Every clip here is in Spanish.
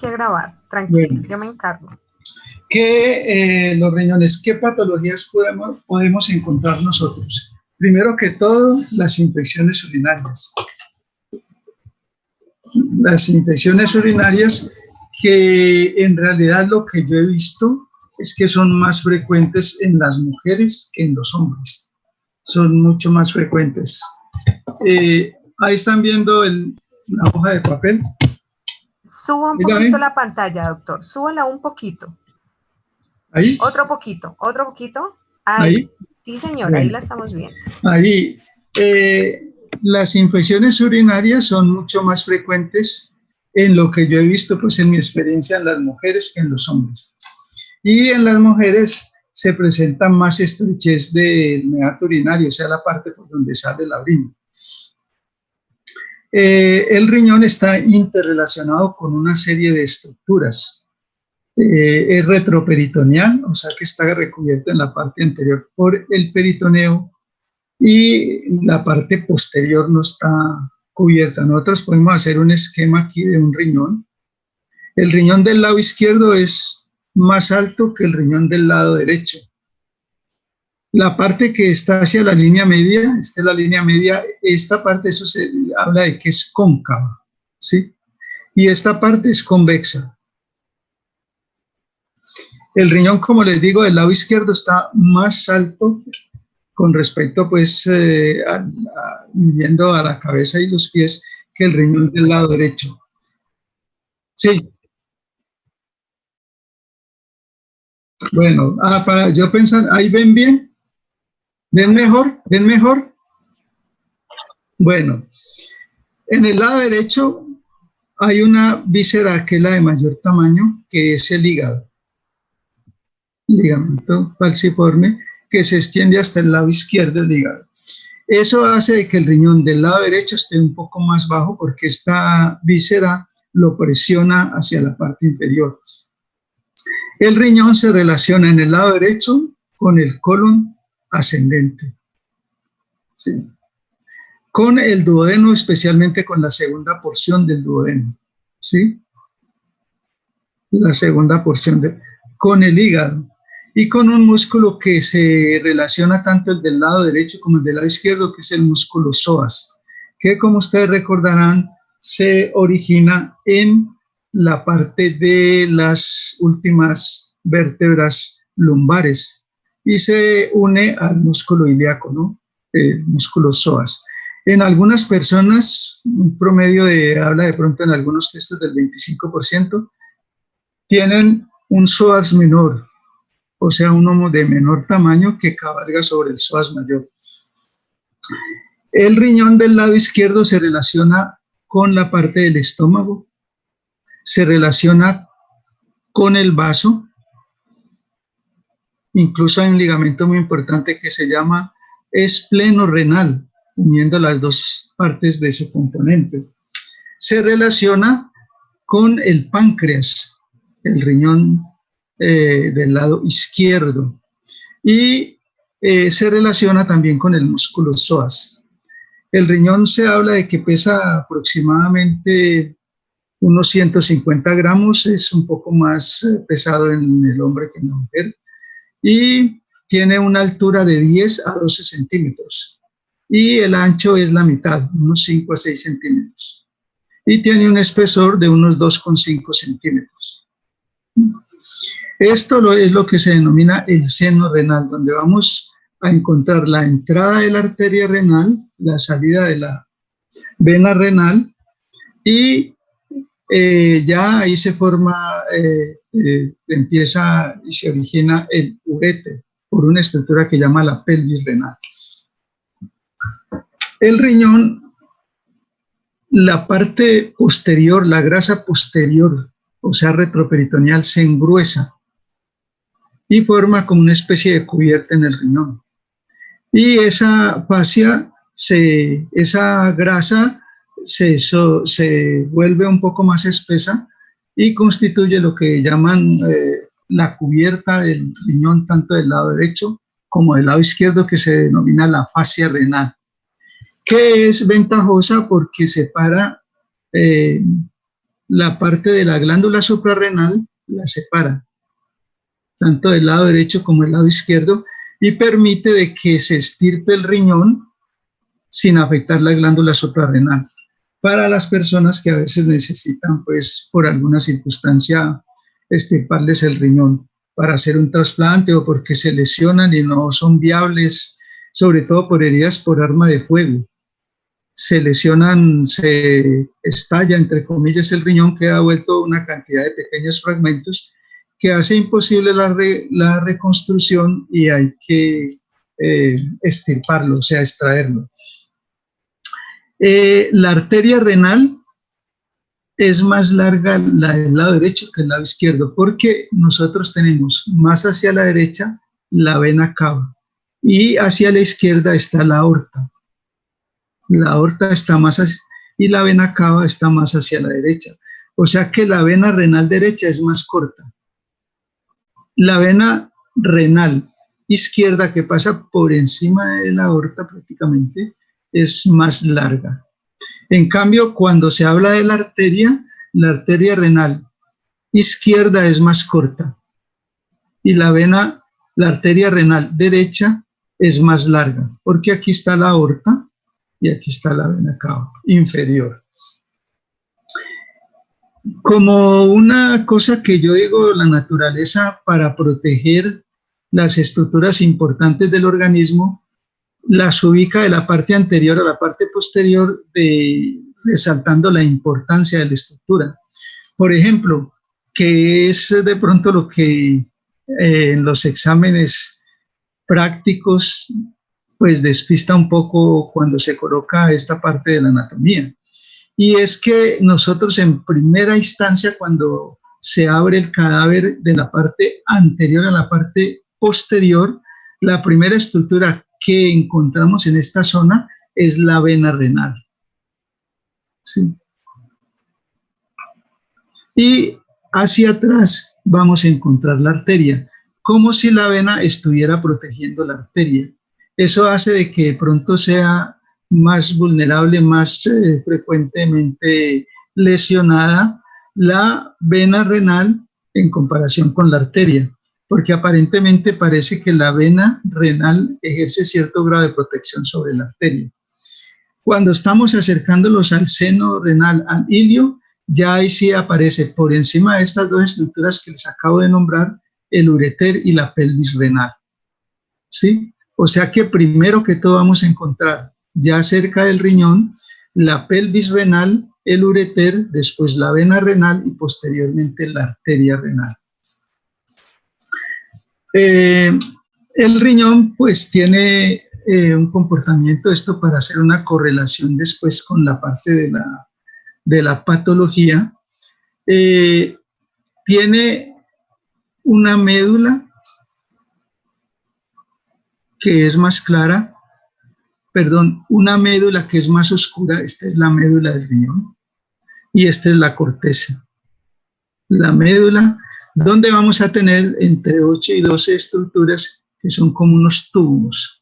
aquí a grabar, tranquilo, Bueno, yo me encargo. Los riñones, ¿qué patologías podemos encontrar nosotros? Primero que todo, las infecciones urinarias. Las infecciones urinarias que en realidad lo que yo he visto es que son más frecuentes en las mujeres que en los hombres. Son mucho más frecuentes. Ahí están viendo la hoja de papel. Suba un poquito la pantalla, doctor. Súbala un poquito. Ahí. Otro poquito, otro poquito. Ahí. Sí, señor, Bueno, ahí la estamos viendo. Ahí. Las infecciones urinarias son mucho más frecuentes en lo que yo he visto, pues en mi experiencia, en las mujeres que en los hombres. Y en las mujeres se presenta más estrechez del meato urinario, o sea, la parte por donde sale la orina. El riñón está interrelacionado con una serie de estructuras. Es retroperitoneal, o sea que está recubierto en la parte anterior por el peritoneo y la parte posterior no está cubierta. Nosotros podemos hacer un esquema aquí de un riñón. El riñón del lado izquierdo es más alto que el riñón del lado derecho. La parte que está hacia la línea media, esta es la línea media, esta parte, eso se habla de que es cóncava, ¿sí? Y esta parte es convexa. El riñón, como les digo, del lado izquierdo está más alto con respecto, pues, viendo a la cabeza y los pies, que el riñón del lado derecho. Sí. Bueno, yo pensar, ¿ahí ven bien? ¿Ven mejor? ¿Ven mejor? Bueno, en el lado derecho hay una víscera que es la de mayor tamaño, que es el hígado. Ligamento falciforme que se extiende hasta el lado izquierdo del hígado. Eso hace que el riñón del lado derecho esté un poco más bajo porque esta víscera lo presiona hacia la parte inferior. El riñón se relaciona en el lado derecho con el colon ascendente, ¿sí? Con el duodeno, especialmente con la segunda porción del duodeno, ¿sí? La segunda porción con el hígado y con un músculo que se relaciona tanto el del lado derecho como el del lado izquierdo, que es el músculo psoas, que como ustedes recordarán se origina en la parte de las últimas vértebras lumbares y se une al músculo ilíaco, ¿no? El músculo psoas. En algunas personas, un promedio habla de pronto en algunos textos del 25%, tienen un psoas menor, o sea, un homo de menor tamaño que cabalga sobre el psoas mayor. El riñón del lado izquierdo se relaciona con la parte del estómago, se relaciona con el vaso, incluso hay un ligamento muy importante que se llama espleno-renal, uniendo las dos partes de su componente. Se relaciona con el páncreas, el riñón del lado izquierdo, y se relaciona también con el músculo psoas. El riñón se habla de que pesa aproximadamente unos 150 gramos, es un poco más pesado en el hombre que en la mujer, y tiene una altura de 10 a 12 centímetros, y el ancho es la mitad, unos 5 a 6 centímetros, y tiene un espesor de unos 2,5 centímetros. Esto es lo que se denomina el seno renal, donde vamos a encontrar la entrada de la arteria renal, la salida de la vena renal y ya ahí se forma, empieza y se origina el uréter por una estructura que llama la pelvis renal. El riñón, la parte posterior, la grasa posterior, o sea, retroperitoneal, se engruesa y forma como una especie de cubierta en el riñón. Y esa fascia, esa grasa se vuelve un poco más espesa y constituye lo que llaman la cubierta del riñón, tanto del lado derecho como del lado izquierdo, que se denomina la fascia renal, que es ventajosa porque separa la parte de la glándula suprarrenal la separa, tanto del lado derecho como del lado izquierdo, y permite de que se estirpe el riñón sin afectar la glándula suprarrenal. Para las personas que a veces necesitan, pues, por alguna circunstancia, estirparles el riñón para hacer un trasplante o porque se lesionan y no son viables, sobre todo por heridas por arma de fuego. Se lesionan, se estalla, entre comillas, el riñón, queda vuelto una cantidad de pequeños fragmentos que hace imposible la reconstrucción y hay que extirparlo, o sea, extraerlo. La arteria renal es más larga la del lado derecho que el lado izquierdo, porque nosotros tenemos más hacia la derecha la vena cava y hacia la izquierda está la aorta. La aorta está más hacia, y la vena cava está más hacia la derecha. O sea que la vena renal derecha es más corta. La vena renal izquierda, que pasa por encima de la aorta prácticamente, es más larga. En cambio, cuando se habla de la arteria renal izquierda es más corta y la arteria renal derecha es más larga, porque aquí está la aorta y aquí está la vena cava inferior. Como una cosa que yo digo, la naturaleza, para proteger las estructuras importantes del organismo, las ubica de la parte anterior a la parte posterior, resaltando la importancia de la estructura. Por ejemplo, que es de pronto lo que en los exámenes prácticos pues despista un poco cuando se coloca esta parte de la anatomía. Y es que nosotros en primera instancia, cuando se abre el cadáver de la parte anterior a la parte posterior, la primera estructura que encontramos en esta zona es la vena renal. ¿Sí? Y hacia atrás vamos a encontrar la arteria, como si la vena estuviera protegiendo la arteria. Eso hace de que de pronto sea más vulnerable, más frecuentemente lesionada la vena renal en comparación con la arteria, porque aparentemente parece que la vena renal ejerce cierto grado de protección sobre la arteria. Cuando estamos acercándolos al seno renal, al ilio, ya ahí sí aparece por encima de estas dos estructuras que les acabo de nombrar, el ureter y la pelvis renal. ¿Sí? O sea que primero que todo vamos a encontrar ya cerca del riñón la pelvis renal, el ureter, después la vena renal y posteriormente la arteria renal. El riñón pues tiene un comportamiento, esto para hacer una correlación después con la parte de la patología. Tiene una médula que es más clara, perdón, una médula que es más oscura, esta es la médula del riñón, y esta es la corteza. La médula, donde vamos a tener entre 8 y 12 estructuras que son como unos túbulos.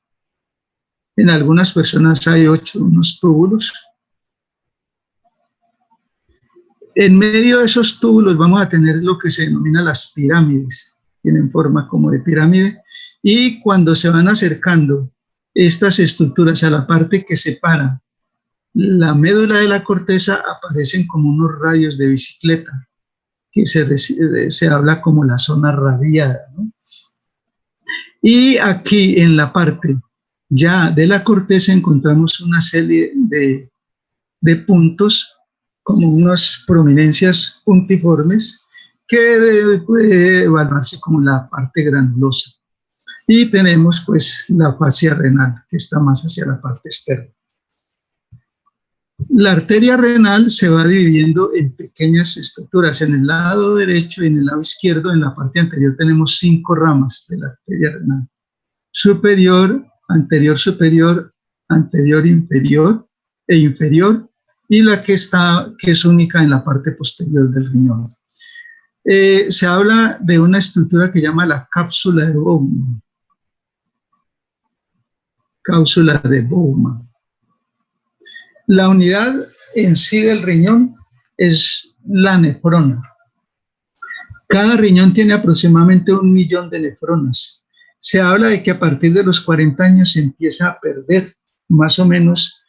En algunas personas hay 8, unos túbulos. En medio de esos túbulos vamos a tener lo que se denomina las pirámides. Tienen forma como de pirámide. Y cuando se van acercando estas estructuras a la parte que separa la médula de la corteza, aparecen como unos radios de bicicleta, que se habla como la zona radiada, ¿no? Y aquí en la parte ya de la corteza encontramos una serie de puntos, como unas prominencias puntiformes, que puede evaluarse como la parte granulosa. Y tenemos pues la fascia renal, que está más hacia la parte externa. La arteria renal se va dividiendo en pequeñas estructuras. En el lado derecho y en el lado izquierdo, en la parte anterior, tenemos 5 ramas de la arteria renal. Superior, superior, anterior inferior e inferior, y la que es única en la parte posterior del riñón. Se habla de una estructura que llama la cápsula de Bowman. Cápsula de Bowman. La unidad en sí del riñón es la nefrona. Cada riñón tiene aproximadamente 1 millón de nefronas. Se habla de que a partir de los 40 años se empieza a perder, más o menos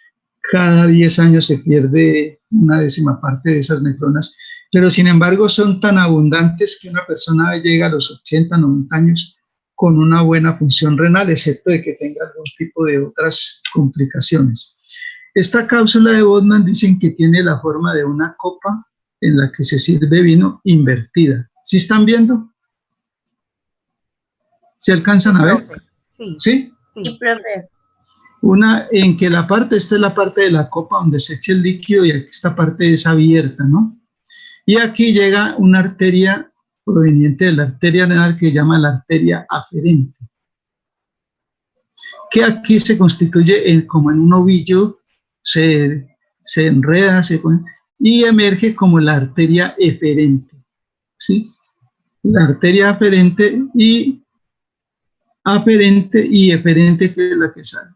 cada 10 años se pierde una décima parte de esas nefronas, pero sin embargo son tan abundantes que una persona llega a los 80, 90 años con una buena función renal, excepto de que tenga algún tipo de otras complicaciones. Esta cápsula de Bodman dicen que tiene la forma de una copa en la que se sirve vino invertida. ¿Sí están viendo? ¿Se alcanzan a ver? Sí. ¿Sí? Sí, profe. Una en que la parte, esta es la parte de la copa donde se echa el líquido y aquí esta parte es abierta, ¿no? Y aquí llega una arteria proveniente de la arteria renal que se llama la arteria aferente, que aquí se constituye como en un ovillo, se enreda, se pone, y emerge como la arteria eferente, ¿sí? La arteria aferente y eferente, que es la que sale.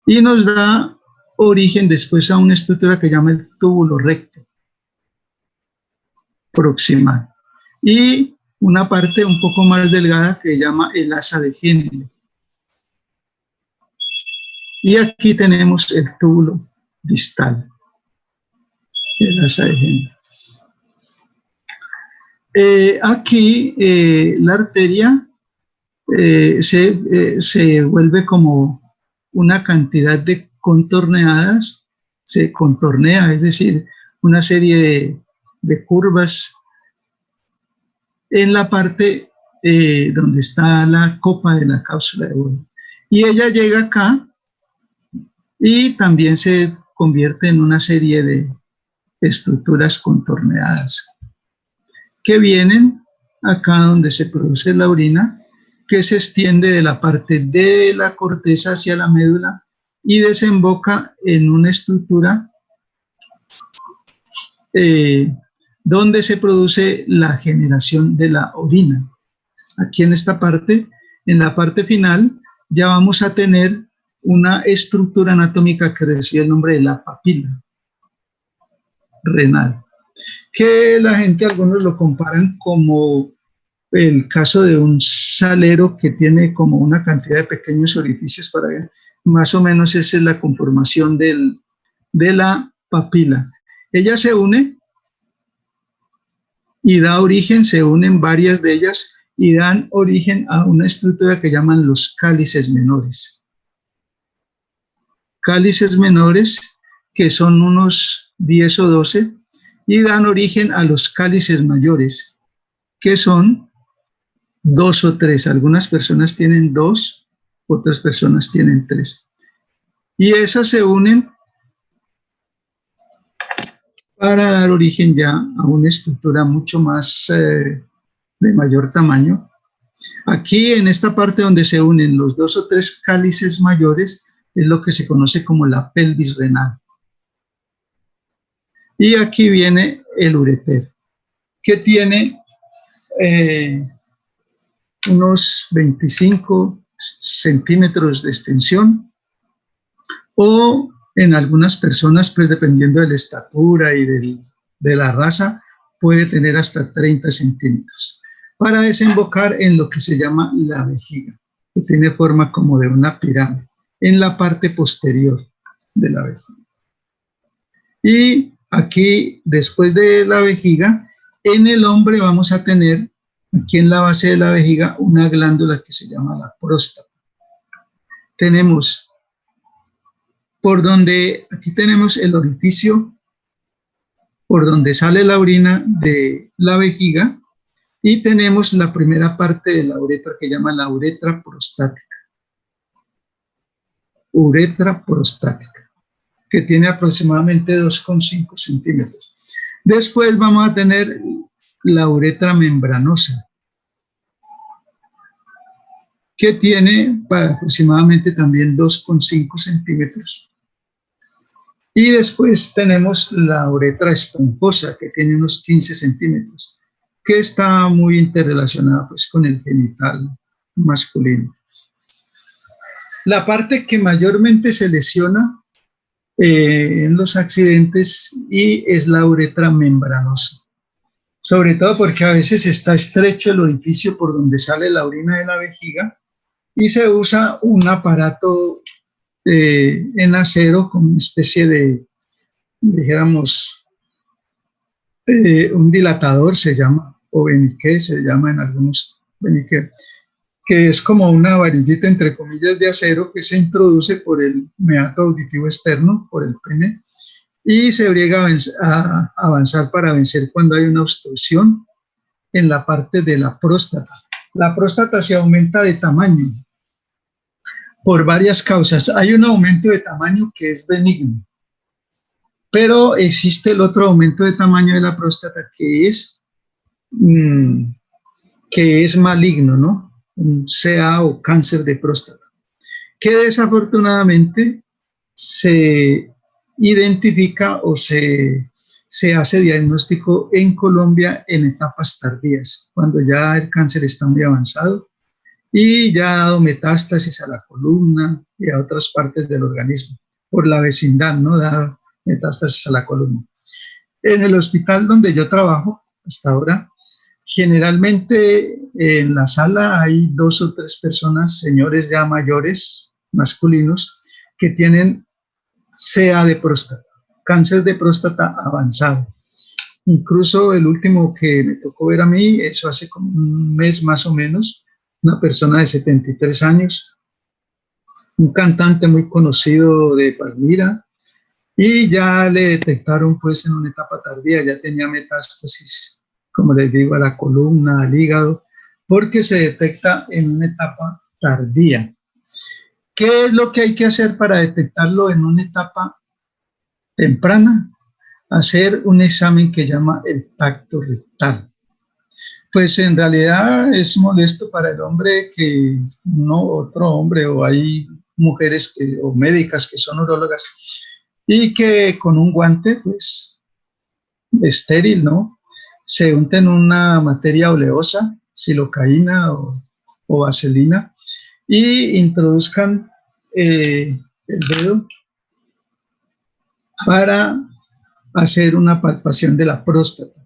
Y nos da origen después a una estructura que se llama el túbulo recto proximal y una parte un poco más delgada que se llama el asa de Henle. Y aquí tenemos el túbulo distal, el asa de Henle. Aquí la arteria se vuelve como una cantidad de contorneadas, se contornea, es decir, una serie de curvas en la parte donde está la copa de la cápsula de Bodman. Y ella llega acá y también se convierte en una serie de estructuras contorneadas que vienen acá donde se produce la orina, que se extiende de la parte de la corteza hacia la médula y desemboca en una estructura donde se produce la generación de la orina. Aquí en esta parte, en la parte final, ya vamos a tener una estructura anatómica que recibe el nombre de la papila renal, que la gente, algunos lo comparan como el caso de un salero que tiene como una cantidad de pequeños orificios para ver. Más o menos esa es la conformación de la papila. Ella se une y da origen, se unen varias de ellas y dan origen a una estructura que llaman los cálices menores. Cálices menores que son unos 10 o 12 y dan origen a los cálices mayores, que son 2 o 3. Algunas personas tienen 2, otras personas tienen 3. Y esas se unen para dar origen ya a una estructura mucho más de mayor tamaño. Aquí en esta parte donde se unen los 2 o 3 cálices mayores es lo que se conoce como la pelvis renal. Y aquí viene el ureter, que tiene unos 25 centímetros de extensión, o en algunas personas, pues dependiendo de la estatura y de la raza, puede tener hasta 30 centímetros, para desembocar en lo que se llama la vejiga, que tiene forma como de una pirámide, en la parte posterior de la vejiga. Y aquí, después de la vejiga, en el hombre vamos a tener, aquí en la base de la vejiga, una glándula que se llama la próstata. Tenemos por donde, aquí tenemos el orificio por donde sale la orina de la vejiga y tenemos la primera parte de la uretra que llama la uretra prostática. Uretra prostática, que tiene aproximadamente 2,5 centímetros. Después vamos a tener la uretra membranosa, que tiene aproximadamente también 2,5 centímetros. Y después tenemos la uretra esponjosa, que tiene unos 15 centímetros, que está muy interrelacionada pues, con el genital masculino. La parte que mayormente se lesiona en los accidentes y es la uretra membranosa. Sobre todo porque a veces está estrecho el orificio por donde sale la orina de la vejiga y se usa un aparato en acero con una especie de, dijéramos, un dilatador se llama, o beniqué se llama en algunos beniqué, que es como una varillita entre comillas de acero que se introduce por el meato auditivo externo, por el pene, y se obliga a avanzar para vencer cuando hay una obstrucción en la parte de la próstata. La próstata se aumenta de tamaño por varias causas. Hay un aumento de tamaño que es benigno, pero existe el otro aumento de tamaño de la próstata que es maligno, ¿no? Un CA o cáncer de próstata, que desafortunadamente se identifica o se hace diagnóstico en Colombia en etapas tardías, cuando ya el cáncer está muy avanzado y ya ha dado metástasis a la columna y a otras partes del organismo, por la vecindad, ¿no? Da metástasis a la columna. En el hospital donde yo trabajo hasta ahora, generalmente en la sala hay 2 o 3 personas, señores ya mayores, masculinos, que tienen CA de próstata, cáncer de próstata avanzado. Incluso el último que me tocó ver a mí, eso hace como un mes más o menos, una persona de 73 años, un cantante muy conocido de Palmira, y ya le detectaron pues en una etapa tardía, ya tenía metástasis, como les digo, a la columna, al hígado, porque se detecta en una etapa tardía. ¿Qué es lo que hay que hacer para detectarlo en una etapa temprana? Hacer un examen que llama el tacto rectal. Pues en realidad es molesto para el hombre que no otro hombre, o hay mujeres o médicas que son urólogas y que con un guante pues estéril, ¿no? Se unten una materia oleosa, silocaína o vaselina, y introduzcan el dedo para hacer una palpación de la próstata.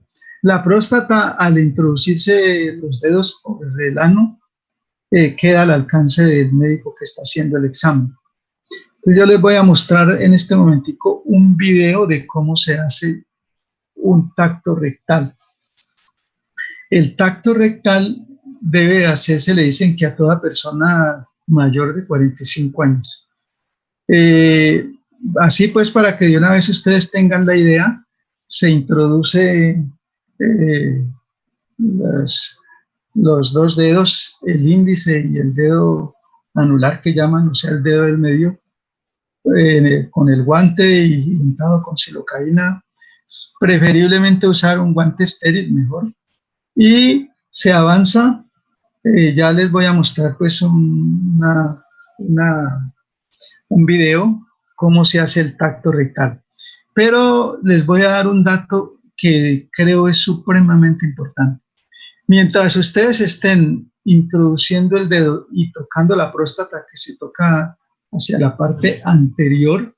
La próstata, al introducirse los dedos por el ano, queda al alcance del médico que está haciendo el examen. Entonces yo les voy a mostrar en este momentico un video de cómo se hace un tacto rectal. El tacto rectal debe hacerse, le dicen que a toda persona mayor de 45 años. Así pues, para que de una vez ustedes tengan la idea, se introduce los 2 dedos, el índice y el dedo anular que llaman, o sea, el dedo del medio, con el guante y untado con silocaína, preferiblemente usar un guante estéril mejor, y se avanza. Ya les voy a mostrar pues un video cómo se hace el tacto rectal, pero les voy a dar un dato que creo es supremamente importante. Mientras ustedes estén introduciendo el dedo y tocando la próstata, que se toca hacia la parte anterior,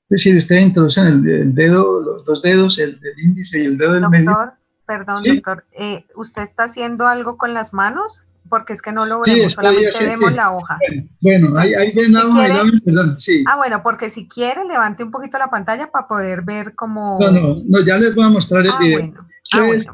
es decir, ustedes introducen el dedo, los 2 dedos, el índice y el dedo del medio. Perdón, ¿Sí? doctor, ¿usted está haciendo algo con las manos? Porque es que no lo Sí, vemos, estoy solamente haciendo, vemos sí. la hoja. Bueno, ahí ven la hoja, ahí la ven, perdón, sí. Bueno, porque si quiere, levante un poquito la pantalla para poder ver cómo... No, ya les voy a mostrar el video. Bueno. Entonces,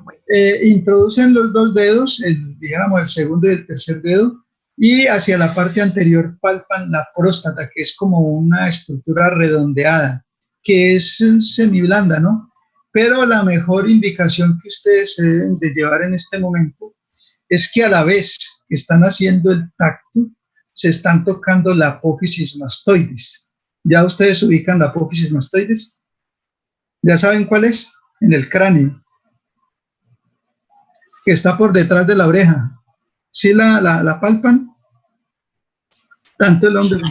introducen los 2 dedos, digamos el segundo y el tercer dedo, y hacia la parte anterior palpan la próstata, que es como una estructura redondeada, que es semiblanda, ¿no? Pero la mejor indicación que ustedes deben de llevar en este momento es que a la vez que están haciendo el tacto, se están tocando la apófisis mastoides. ¿Ya ustedes ubican la apófisis mastoides? ¿Ya saben cuál es? En el cráneo, que está por detrás de la oreja. ¿Sí la palpan? Tanto el hombre.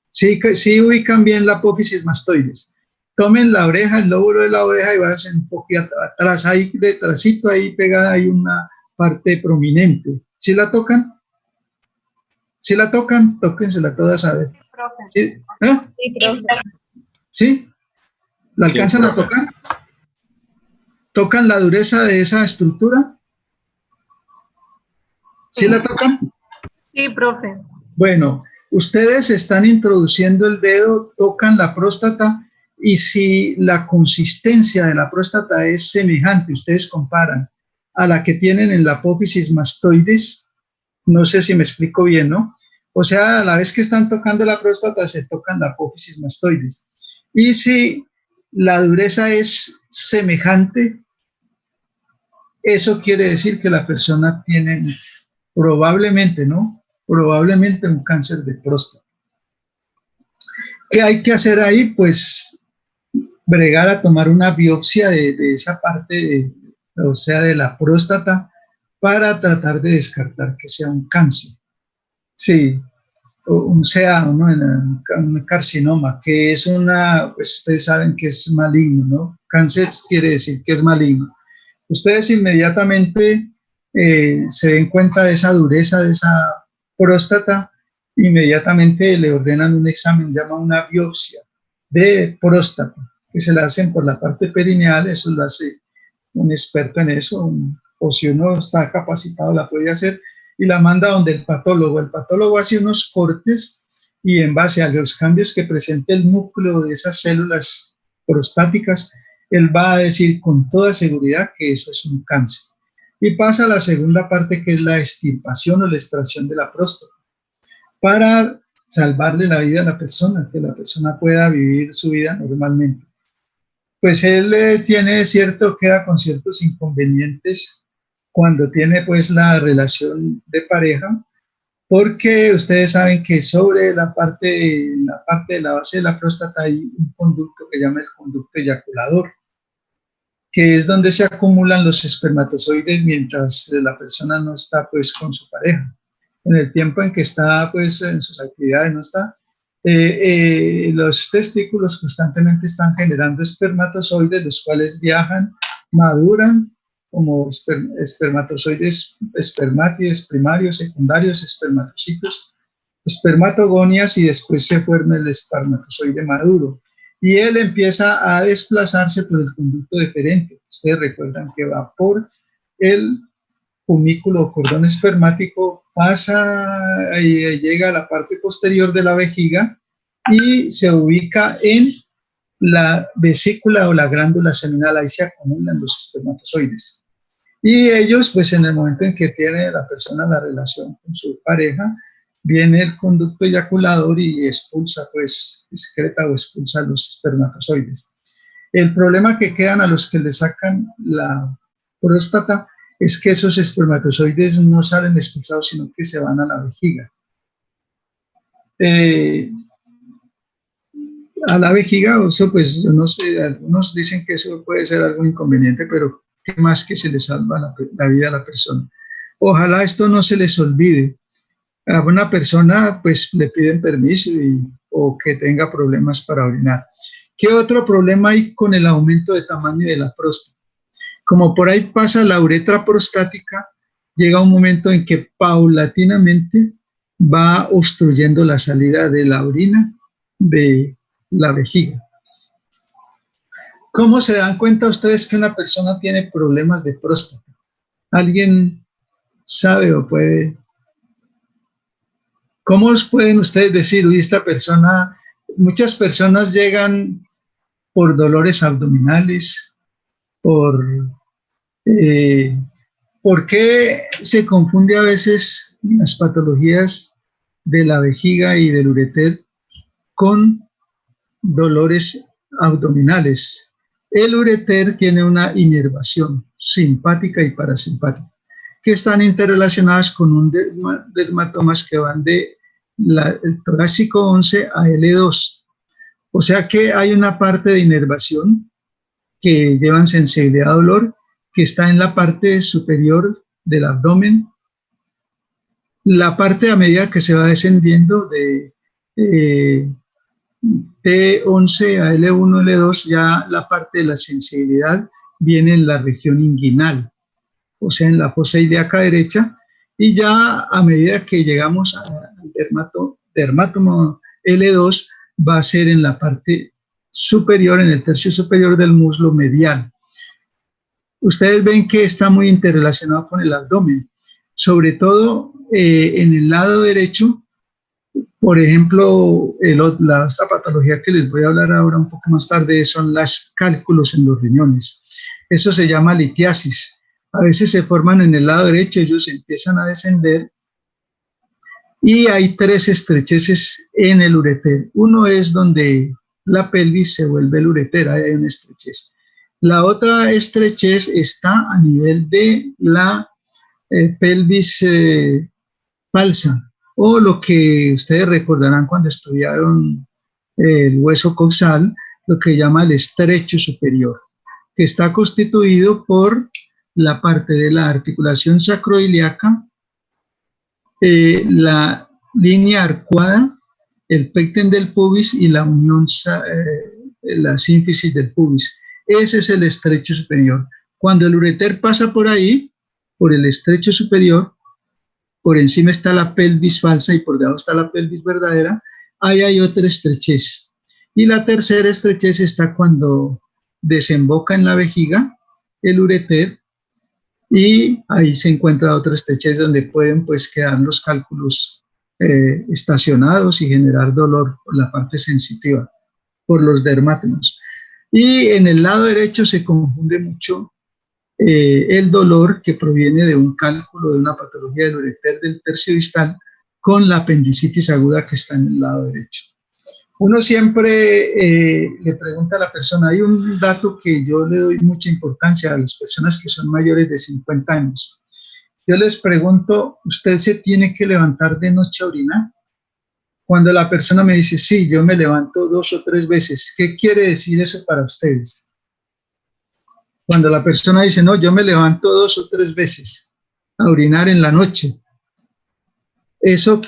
Sí ubican bien la apófisis mastoides. Tomen la oreja, el lóbulo de la oreja, y vayan un poquito atrás, ahí detrásito, ahí pegada, hay una parte prominente. ¿Sí la tocan? ¿Sí la tocan? Tóquensela todas a ver. Profe. ¿Sí? ¿Eh? Sí, profe. ¿Sí? ¿La Sí, alcanzan a profe. tocar? ¿Tocan la dureza de esa estructura? ¿Sí la tocan? Sí, profe. Bueno, ustedes están introduciendo el dedo, tocan la próstata y si la consistencia de la próstata es semejante, ustedes comparan a la que tienen en la apófisis mastoides, no sé si me explico bien, ¿no? O sea, a la vez que están tocando la próstata, se tocan la apófisis mastoides. Y si la dureza es semejante, eso quiere decir que la persona tiene probablemente, ¿no? Probablemente un cáncer de próstata. ¿Qué hay que hacer ahí? Pues bregar a tomar una biopsia de esa parte, o sea, de la próstata, para tratar de descartar que sea un cáncer. Sí, un CA, ¿no? Un carcinoma, que es pues ustedes saben que es maligno, ¿no? Cáncer quiere decir que es maligno. Ustedes inmediatamente se den cuenta de esa dureza de esa próstata, inmediatamente le ordenan un examen, llama una biopsia de próstata, que se la hacen por la parte perineal, eso lo hace un experto en eso, o si uno está capacitado la puede hacer, y la manda donde el patólogo. El patólogo hace unos cortes y en base a los cambios que presente el núcleo de esas células prostáticas, él va a decir con toda seguridad que eso es un cáncer. Y pasa a la segunda parte, que es la extirpación o la extracción de la próstata, para salvarle la vida a la persona, que la persona pueda vivir su vida normalmente. Pues él queda con ciertos inconvenientes cuando tiene pues la relación de pareja, porque ustedes saben que sobre la parte de la base de la próstata hay un conducto que llama el conducto eyaculador, que es donde se acumulan los espermatozoides mientras la persona no está pues con su pareja. En el tiempo en que está pues en sus actividades no está, los testículos constantemente están generando espermatozoides, los cuales viajan, maduran como espermatozoides, espermátides primarios, secundarios, espermatocitos, espermatogonias, y después se forma el espermatozoide maduro. Y él empieza a desplazarse por el conducto deferente. Ustedes recuerdan que va por el cunículo o cordón espermático, pasa y llega a la parte posterior de la vejiga y se ubica en la vesícula o la glándula seminal. Ahí se acumulan los espermatozoides. Y ellos, pues en el momento en que tiene la persona la relación con su pareja, viene el conducto eyaculador y expulsa, pues excreta o expulsa los espermatozoides. El problema que quedan a los que le sacan la próstata es que esos espermatozoides no salen expulsados, sino que se van a la vejiga. A la vejiga, eso pues no sé, algunos dicen que eso puede ser algo inconveniente, pero qué más que se le salva la vida a la persona. Ojalá esto no se les olvide. A una persona pues le piden permiso o que tenga problemas para orinar. ¿Qué otro problema hay con el aumento de tamaño de la próstata? Como por ahí pasa la uretra prostática, llega un momento en que paulatinamente va obstruyendo la salida de la orina de la vejiga. ¿Cómo se dan cuenta ustedes que una persona tiene problemas de próstata? ¿Alguien sabe o puede? ¿Cómo pueden ustedes decir, uy, esta persona, muchas personas llegan por dolores abdominales, ¿por qué se confunde a veces las patologías de la vejiga y del ureter con dolores abdominales? El ureter tiene una inervación simpática y parasimpática, que están interrelacionadas con un dermatomas que van de el torácico 11 a L2. O sea que hay una parte de inervación que llevan sensibilidad a dolor, que está en la parte superior del abdomen. La parte a medida que se va descendiendo de T11 a L1, L2, ya la parte de la sensibilidad viene en la región inguinal, o sea, en la fosa ilíaca derecha, y ya a medida que llegamos al dermatomo L2, va a ser en la parte superior, en el tercio superior del muslo medial. Ustedes ven que está muy interrelacionado con el abdomen, sobre todo en el lado derecho. Por ejemplo, esta patología que les voy a hablar ahora un poco más tarde son los cálculos en los riñones. Eso se llama litiasis. A veces se forman en el lado derecho, ellos empiezan a descender y hay 3 estrecheces en el ureter. Uno es donde la pelvis se vuelve el ureter, ahí hay una estrechez. La otra estrechez está a nivel de la pelvis falsa, o lo que ustedes recordarán cuando estudiaron el hueso coxal, lo que llama el estrecho superior, que está constituido por la parte de la articulación sacroiliaca, la línea arcuada, el pecten del pubis y la unión, la sínfisis del pubis. Ese es el estrecho superior. Cuando el ureter pasa por ahí, por el estrecho superior, por encima está la pelvis falsa y por debajo está la pelvis verdadera, ahí hay otra estrechez. Y la tercera estrechez está cuando desemboca en la vejiga el ureter, y ahí se encuentra otra estrechez donde pueden pues quedar los cálculos estacionados y generar dolor por la parte sensitiva, por los dermátenos. Y en el lado derecho se confunde mucho el dolor que proviene de un cálculo de una patología del ureter del tercio distal con la apendicitis aguda que está en el lado derecho. Uno siempre le pregunta a la persona, hay un dato que yo le doy mucha importancia a las personas que son mayores de 50 años. Yo les pregunto, ¿usted se tiene que levantar de noche a orinar? Cuando la persona me dice, sí, yo me levanto 2 o 3 veces, ¿qué quiere decir eso para ustedes? Cuando la persona dice, no, yo me levanto 2 o 3 veces a orinar en la noche, eso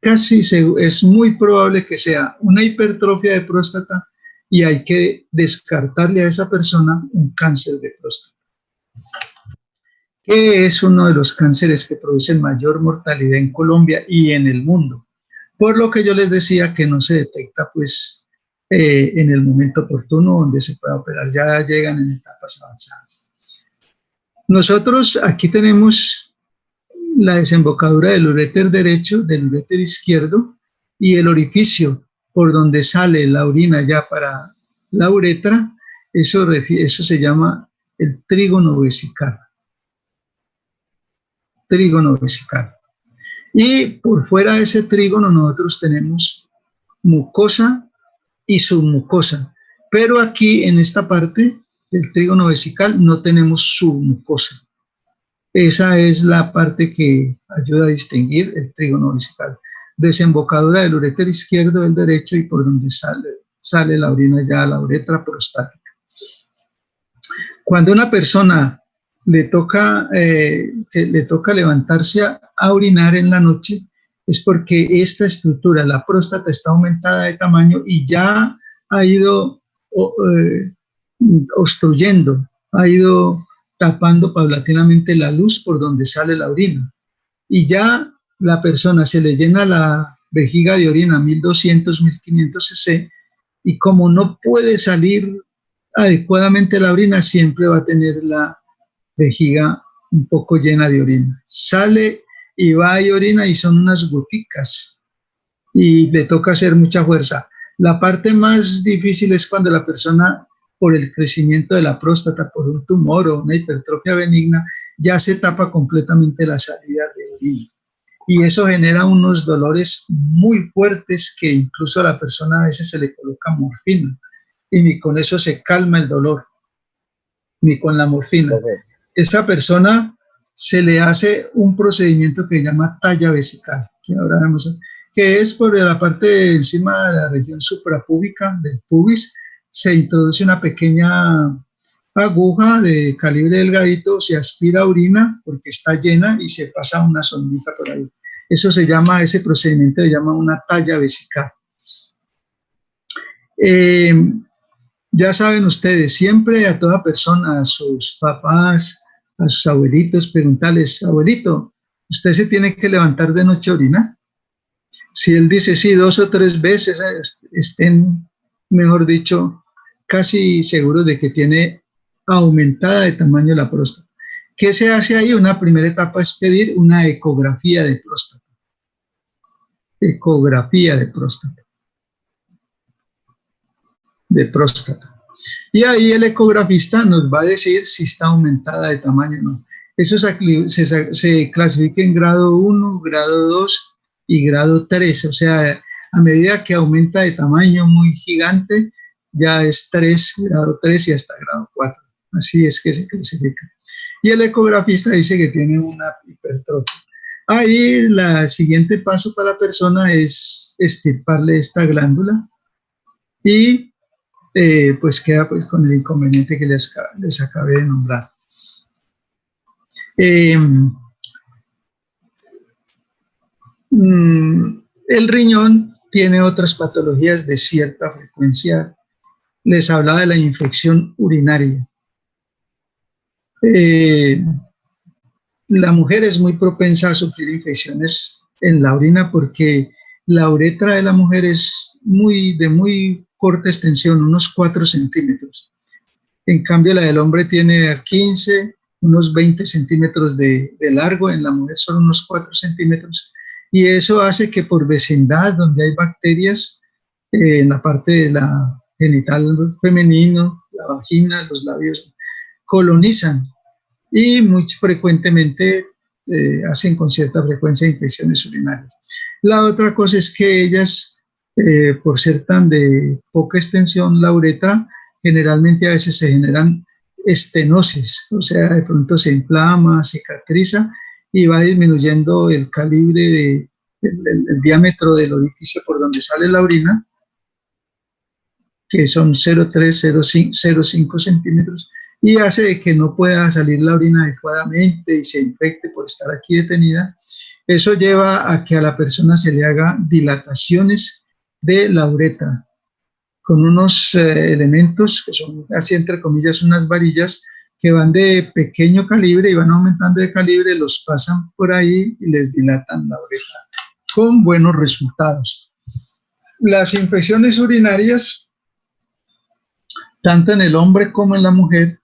es muy probable que sea una hipertrofia de próstata y hay que descartarle a esa persona un cáncer de próstata, que es uno de los cánceres que producen mayor mortalidad en Colombia y en el mundo. Por lo que yo les decía que no se detecta pues en el momento oportuno donde se pueda operar, ya llegan en etapas avanzadas. Nosotros aquí tenemos la desembocadura del uréter derecho, del uréter izquierdo, y el orificio por donde sale la orina ya para la uretra, eso se llama el trígono vesical. Trígono vesical. Y por fuera de ese trígono nosotros tenemos mucosa y submucosa, pero aquí en esta parte del trígono vesical no tenemos submucosa. Esa es la parte que ayuda a distinguir el trígono vesical. Desembocadura del uréter izquierdo, del derecho, y por donde sale la orina ya a la uretra prostática. Cuando a una persona le toca levantarse a orinar en la noche, es porque esta estructura, la próstata, está aumentada de tamaño y ya ha ido obstruyendo, ha ido tapando paulatinamente la luz por donde sale la orina. Y ya la persona se le llena la vejiga de orina 1200, 1500 cc, y como no puede salir adecuadamente la orina, siempre va a tener la vejiga un poco llena de orina. Sale y va y orina y son unas goticas y le toca hacer mucha fuerza. La parte más difícil es cuando la persona, por el crecimiento de la próstata, por un tumor o una hipertrofia benigna, ya se tapa completamente la salida de orina. Y eso genera unos dolores muy fuertes que incluso a la persona a veces se le coloca morfina y ni con eso se calma el dolor, ni con la morfina. Esa persona se le hace un procedimiento que se llama talla vesical, que ahora vemos, que es por la parte de encima de la región suprapúbica del pubis, se introduce una pequeña aguja de calibre delgadito, se aspira orina porque está llena y se pasa una sondita por ahí. Eso se llama, ese procedimiento se llama una talla vesical. Ya saben ustedes, siempre a toda persona, a sus papás, a sus abuelitos, preguntarles, abuelito, ¿usted se tiene que levantar de noche a orinar? Si él dice sí, 2 o 3 veces, estén, mejor dicho, casi seguros de que tiene aumentada de tamaño la próstata. ¿Qué se hace ahí? Una primera etapa es pedir una ecografía de próstata. Ecografía de próstata. Y ahí el ecografista nos va a decir si está aumentada de tamaño o no. Eso se clasifica en grado 1, grado 2 y grado 3. O sea, a medida que aumenta de tamaño muy gigante, ya es 3, grado 3 y hasta grado 4. Así es que se clasifica. Y el ecografista dice que tiene una hipertrofia. Ahí el siguiente paso para la persona es extirparle esta glándula y pues queda pues con el inconveniente que les acabé de nombrar. El riñón tiene otras patologías de cierta frecuencia. Les hablaba de la infección urinaria. La mujer es muy propensa a sufrir infecciones en la orina porque la uretra de la mujer es de muy corta extensión, unos 4 centímetros. En cambio, la del hombre tiene 15, unos 20 centímetros de largo, en la mujer son unos 4 centímetros. Y eso hace que por vecindad, donde hay bacterias, en la parte de la genital femenino, la vagina, los labios, colonizan y muy frecuentemente hacen con cierta frecuencia infecciones urinarias. La otra cosa es que ellas, por ser tan de poca extensión la uretra, generalmente a veces se generan estenosis, o sea, de pronto se inflama, cicatriza y va disminuyendo el calibre, el diámetro del orificio por donde sale la orina, que son 0,3, 0,5 centímetros, y hace de que no pueda salir la orina adecuadamente y se infecte por estar aquí detenida. Eso lleva a que a la persona se le haga dilataciones de la uretra con unos elementos que son, así entre comillas, unas varillas que van de pequeño calibre y van aumentando de calibre, los pasan por ahí y les dilatan la uretra con buenos resultados. Las infecciones urinarias, tanto en el hombre como en la mujer,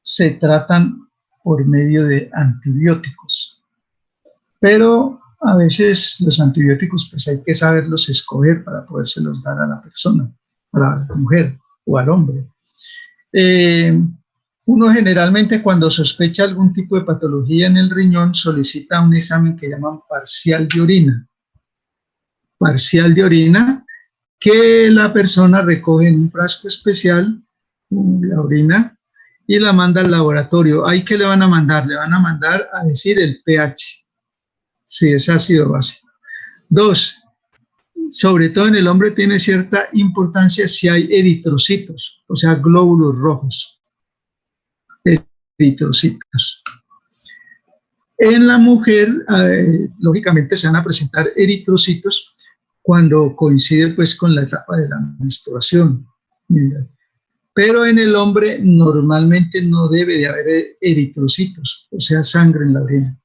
se tratan por medio de antibióticos. Pero a veces los antibióticos pues hay que saberlos escoger para podérselos dar a la persona, a la mujer o al hombre. Uno generalmente cuando sospecha algún tipo de patología en el riñón solicita un examen que llaman parcial de orina. Parcial de orina que la persona recoge en un frasco especial, la orina, y la manda al laboratorio. ¿Ahí qué le van a mandar? Le van a mandar a decir el pH, si es ácido o básico. 2, sobre todo en el hombre tiene cierta importancia si hay eritrocitos, o sea, glóbulos rojos. Eritrocitos. En la mujer, lógicamente se van a presentar eritrocitos cuando coincide pues con la etapa de la menstruación. Pero en el hombre normalmente no debe de haber eritrocitos, o sea, sangre en la orina.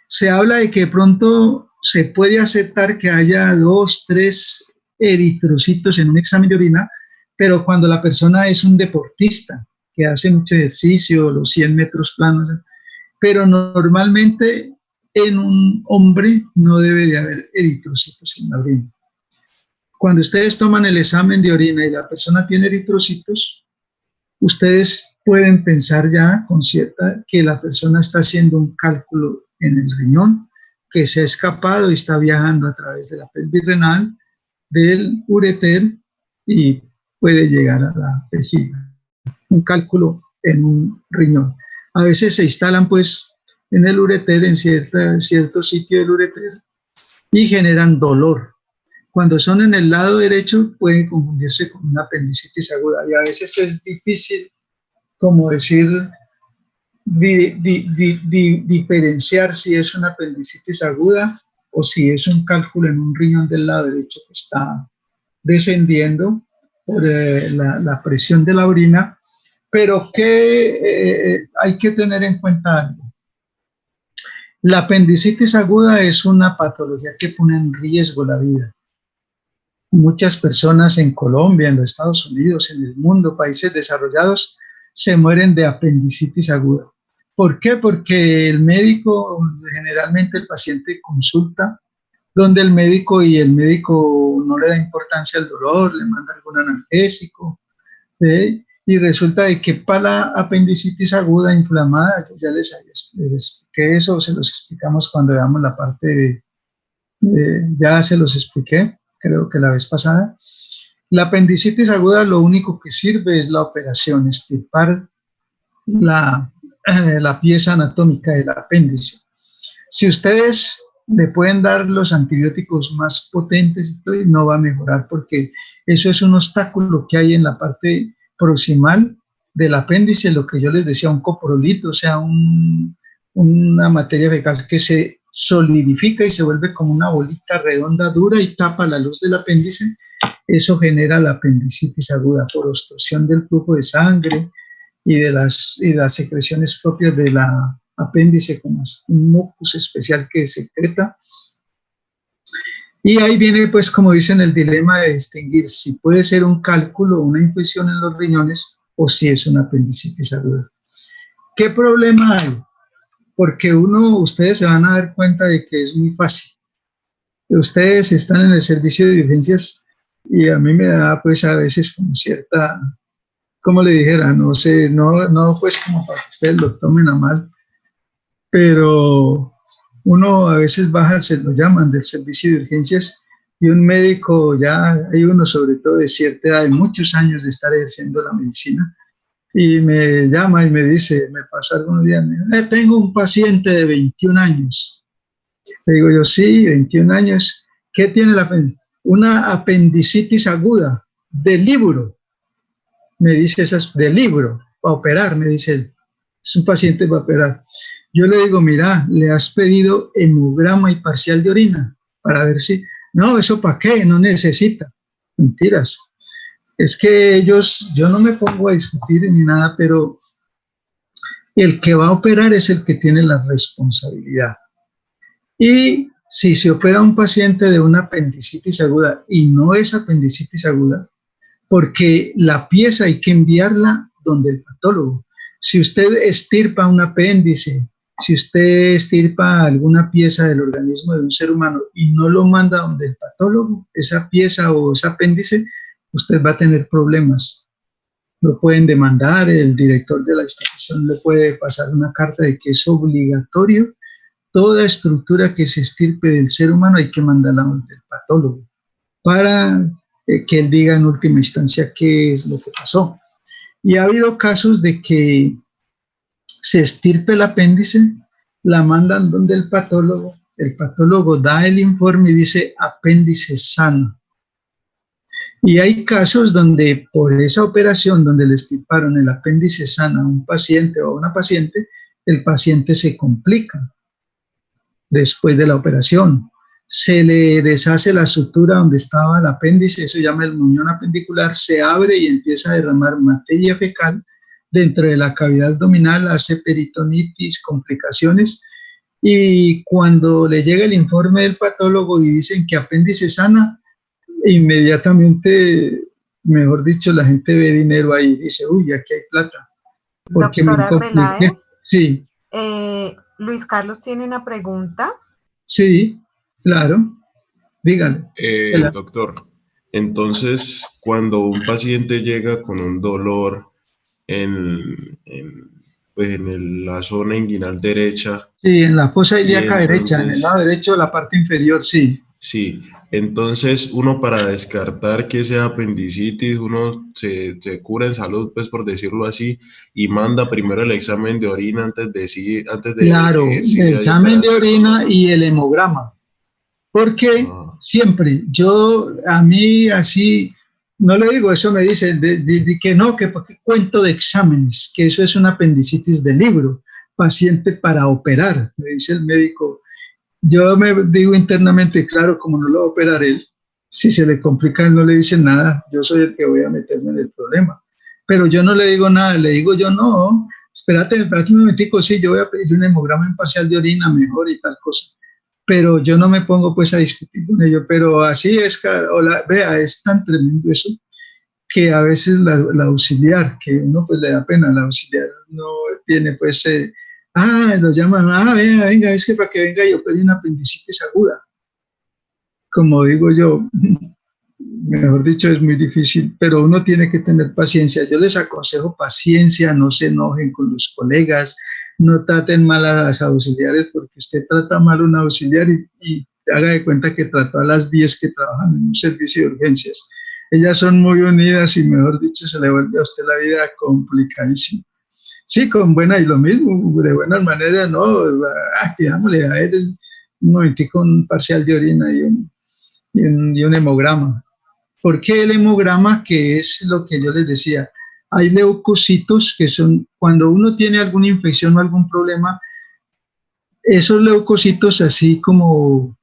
Se habla de que de pronto se puede aceptar que haya 2, 3 eritrocitos en un examen de orina, pero cuando la persona es un deportista, que hace mucho ejercicio, los 100 metros planos, pero normalmente en un hombre no debe de haber eritrocitos en la orina. Cuando ustedes toman el examen de orina y la persona tiene eritrocitos, ustedes pueden pensar ya con cierta que la persona está haciendo un cálculo en el riñón, que se ha escapado y está viajando a través de la pelvis renal, del ureter y puede llegar a la vejiga. Un cálculo en un riñón. A veces se instalan pues en el ureter, en cierto sitio del ureter y generan dolor. Cuando son en el lado derecho pueden confundirse con una apendicitis aguda y a veces es difícil como decir, diferenciar si es una apendicitis aguda o si es un cálculo en un riñón del lado derecho que está descendiendo por la presión de la orina, pero que hay que tener en cuenta algo. La apendicitis aguda es una patología que pone en riesgo la vida. muchas personas en Colombia, en los Estados Unidos, en el mundo, países desarrollados, se mueren de apendicitis aguda. ¿Por qué? Porque el médico, generalmente el paciente consulta donde el médico no le da importancia al dolor, le manda algún analgésico, y resulta de que para la apendicitis aguda inflamada, yo ya les expliqué eso, se los explicamos cuando veamos la parte ya se los expliqué, creo que la vez pasada. La apendicitis aguda lo único que sirve es la operación, extirpar la pieza anatómica del apéndice. Si ustedes le pueden dar los antibióticos más potentes, no va a mejorar porque eso es un obstáculo que hay en la parte proximal del apéndice, lo que yo les decía, un coprolito, o sea, una materia fecal que se solidifica y se vuelve como una bolita redonda dura y tapa la luz del apéndice. Eso genera la apendicitis aguda por obstrucción del flujo de sangre y de las secreciones propias de la apéndice, como un mucus especial que secreta. Y ahí viene, pues, como dicen, el dilema de distinguir si puede ser un cálculo o una infección en los riñones o si es una apendicitis aguda. ¿Qué problema hay? Porque ustedes se van a dar cuenta de que es muy fácil. Ustedes están en el servicio de urgencias y a mí me da, pues, a veces como cierta, como le dijera, no sé, no pues como para que ustedes lo tomen a mal, pero uno a veces baja, se lo llaman del servicio de urgencias y un médico, ya hay uno sobre todo de cierta edad, de muchos años de estar ejerciendo la medicina, y me llama y me dice, me pasó algunos días, me dice, tengo un paciente de 21 años. Le digo yo, sí, 21 años. ¿Qué tiene una apendicitis aguda de libro? Me dice, esas de libro, para operar, me dice, es un paciente para operar. Yo le digo, mira, le has pedido hemograma y parcial de orina para ver si, no, eso para qué, no necesita. Mentiras. Es que yo no me pongo a discutir ni nada, pero el que va a operar es el que tiene la responsabilidad. Y si se opera a un paciente de una apendicitis aguda y no es apendicitis aguda, porque la pieza hay que enviarla donde el patólogo. Si usted extirpa un apéndice, si usted extirpa alguna pieza del organismo de un ser humano y no lo manda donde el patólogo, esa pieza o ese apéndice, usted va a tener problemas. Lo pueden demandar, el director de la institución le puede pasar una carta de que es obligatorio. Toda estructura que se extirpe del ser humano hay que mandarla al patólogo para que él diga en última instancia qué es lo que pasó. Y ha habido casos de que se extirpe el apéndice, la mandan donde el patólogo da el informe y dice apéndice sano. Y hay casos donde por esa operación, donde le extirparon el apéndice sano a un paciente o a una paciente, el paciente se complica después de la operación. Se le deshace la sutura donde estaba el apéndice, eso se llama el muñón apendicular, se abre y empieza a derramar materia fecal dentro de la cavidad abdominal, hace peritonitis, complicaciones, y cuando le llega el informe del patólogo y dicen que apéndice sana, inmediatamente, mejor dicho, la gente ve dinero ahí y dice, uy, aquí hay plata. Porque doctora Peláez, sí. Luis Carlos tiene una pregunta. Sí, claro. Dígale. Doctor, entonces, cuando un paciente llega con un dolor pues la zona inguinal derecha. Sí, en la fosa ilíaca derecha, en el lado derecho de la parte inferior, sí. Sí, entonces uno para descartar que sea apendicitis, uno se cura en salud, pues por decirlo así, y manda primero el examen de orina antes de claro, el examen de orina y el hemograma. Porque siempre, a mí así, no le digo, eso me dicen, que no, que porque cuento de exámenes, que eso es una apendicitis de libro, paciente para operar, me dice el médico. Yo me digo internamente, claro, como no lo va a operar él, si se le complica, él no le dice nada, yo soy el que voy a meterme en el problema. Pero yo no le digo nada, le digo yo, no, espérate un momentico, sí, yo voy a pedir un hemograma imparcial de orina mejor y tal cosa. pero yo no me pongo pues a discutir con ellos, pero así es, vea, es tan tremendo eso, que a veces la auxiliar, que uno pues le da pena, la auxiliar no tiene pues, lo llaman, venga, venga, es que para que venga yo pedí una apendicitis aguda. Como digo yo, mejor dicho, es muy difícil, pero uno tiene que tener paciencia. Yo les aconsejo paciencia, no se enojen con los colegas, no traten mal a las auxiliares, porque usted trata mal a un auxiliar y haga de cuenta que trató a las 10 que trabajan en un servicio de urgencias. Ellas son muy unidas y, mejor dicho, se le vuelve a usted la vida complicadísima. Sí, con buena y lo mismo, de buenas maneras, no, tirámosle a él un momentico un parcial de orina y un hemograma. ¿Por qué el hemograma? Que es lo que yo les decía. Hay leucocitos que son, cuando uno tiene alguna infección o algún problema, esos leucocitos, así como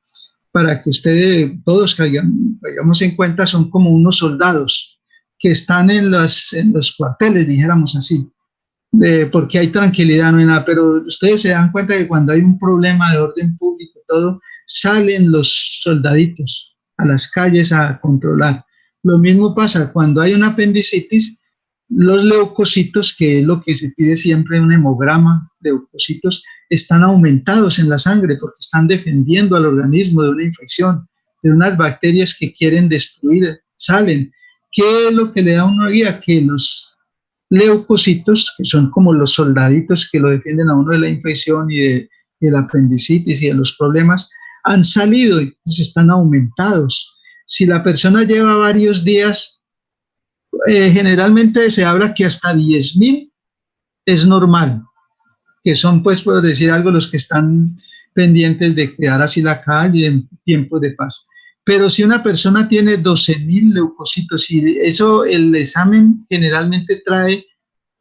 para que ustedes todos caigamos en cuenta, son como unos soldados que están en los cuarteles, dijéramos así, porque hay tranquilidad, no hay nada, pero ustedes se dan cuenta que cuando hay un problema de orden público, todo, salen los soldaditos a las calles a controlar. Lo mismo pasa cuando hay una apendicitis, los leucocitos, que es lo que se pide siempre en un hemograma de leucocitos, están aumentados en la sangre porque están defendiendo al organismo de una infección, de unas bacterias que quieren destruir, salen. ¿Qué es lo que le da una guía? Que los leucocitos, que son como los soldaditos que lo defienden a uno de la infección y de la apendicitis y de los problemas, han salido y están aumentados. Si la persona lleva varios días, generalmente se habla que hasta 10.000 es normal, que son, pues, por decir algo, los que están pendientes de cuidar así la calle en tiempos de paz. Pero si una persona tiene 12.000 leucocitos, y eso, el examen generalmente trae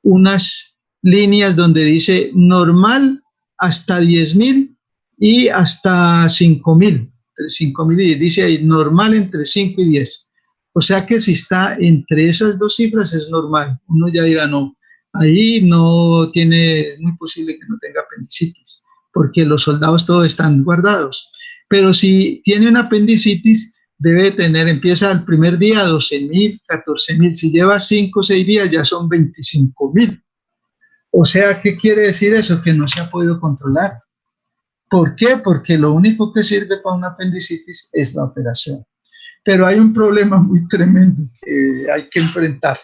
unas líneas donde dice normal hasta 10.000 y hasta 5.000. 5.000 y dice ahí normal entre 5 y 10. O sea que si está entre esas dos cifras es normal. Uno ya dirá no, ahí no tiene, es muy posible que no tenga apendicitis, porque los soldados todos están guardados. Pero si tiene una apendicitis, debe tener, empieza el primer día 12.000, 14.000. Si lleva 5 o 6 días, ya son 25.000. O sea, ¿qué quiere decir eso? Que no se ha podido controlar. ¿Por qué? Porque lo único que sirve para una apendicitis es la operación. Pero hay un problema muy tremendo que hay que enfrentar.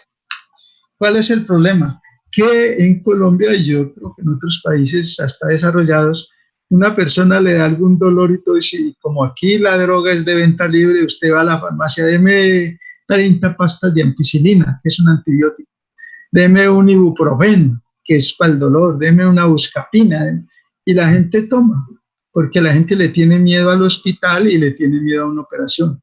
¿Cuál es el problema? Que en Colombia, y yo creo que en otros países hasta desarrollados, una persona le da algún dolor y todo, y si, como aquí la droga es de venta libre, usted va a la farmacia, deme 30 pastas de ampicilina, que es un antibiótico, deme un ibuprofeno, que es para el dolor, deme una buscapina, y la gente toma, porque la gente le tiene miedo al hospital y le tiene miedo a una operación.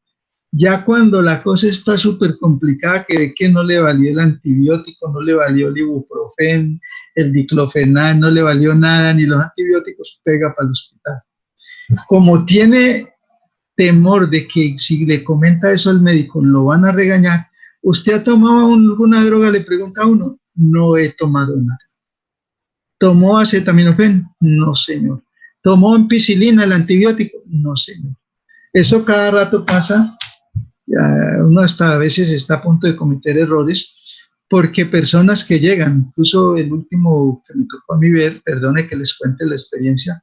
Ya cuando la cosa está súper complicada, que no le valió el antibiótico, no le valió el ibuprofeno, el diclofenac, no le valió nada, ni los antibióticos, pega para el hospital. Como tiene temor de que si le comenta eso al médico lo van a regañar, ¿usted ha tomado alguna droga? Le pregunta a uno. No he tomado nada. ¿Tomó acetaminofén? No, señor. ¿Tomó ampicilina, el antibiótico? No, señor. Eso cada rato pasa. Uno hasta a veces está a punto de cometer errores, porque personas que llegan, incluso el último que me tocó a mí ver, perdone que les cuente la experiencia,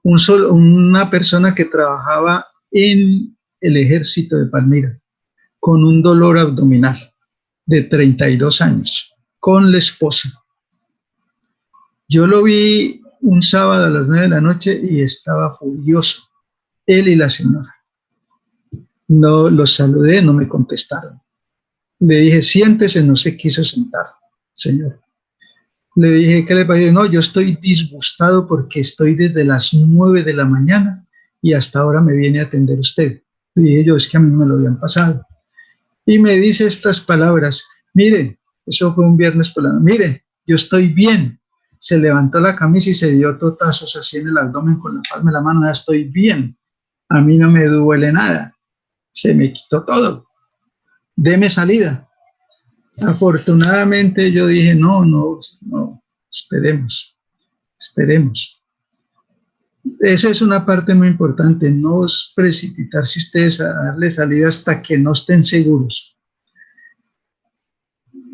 una persona que trabajaba en el ejército de Palmira con un dolor abdominal de 32 años, con la esposa. Yo lo vi un sábado a las 9 de la noche y estaba furioso, él y la señora. No los saludé, no me contestaron. Le dije, siéntese, no se quiso sentar, señor. Le dije, ¿qué le pasó? No, yo estoy disgustado porque estoy desde las 9 de la mañana y hasta ahora me viene a atender usted. Le dije yo, es que a mí no me lo habían pasado. Y me dice estas palabras, mire, eso fue un viernes por la noche, mire, yo estoy bien. Se levantó la camisa y se dio totazos así en el abdomen con la palma de la mano, ya estoy bien. A mí no me duele nada. Se me quitó todo. Deme salida. Afortunadamente yo dije, no, esperemos. esa es una parte muy importante, no precipitarse ustedes a darle salida hasta que no estén seguros.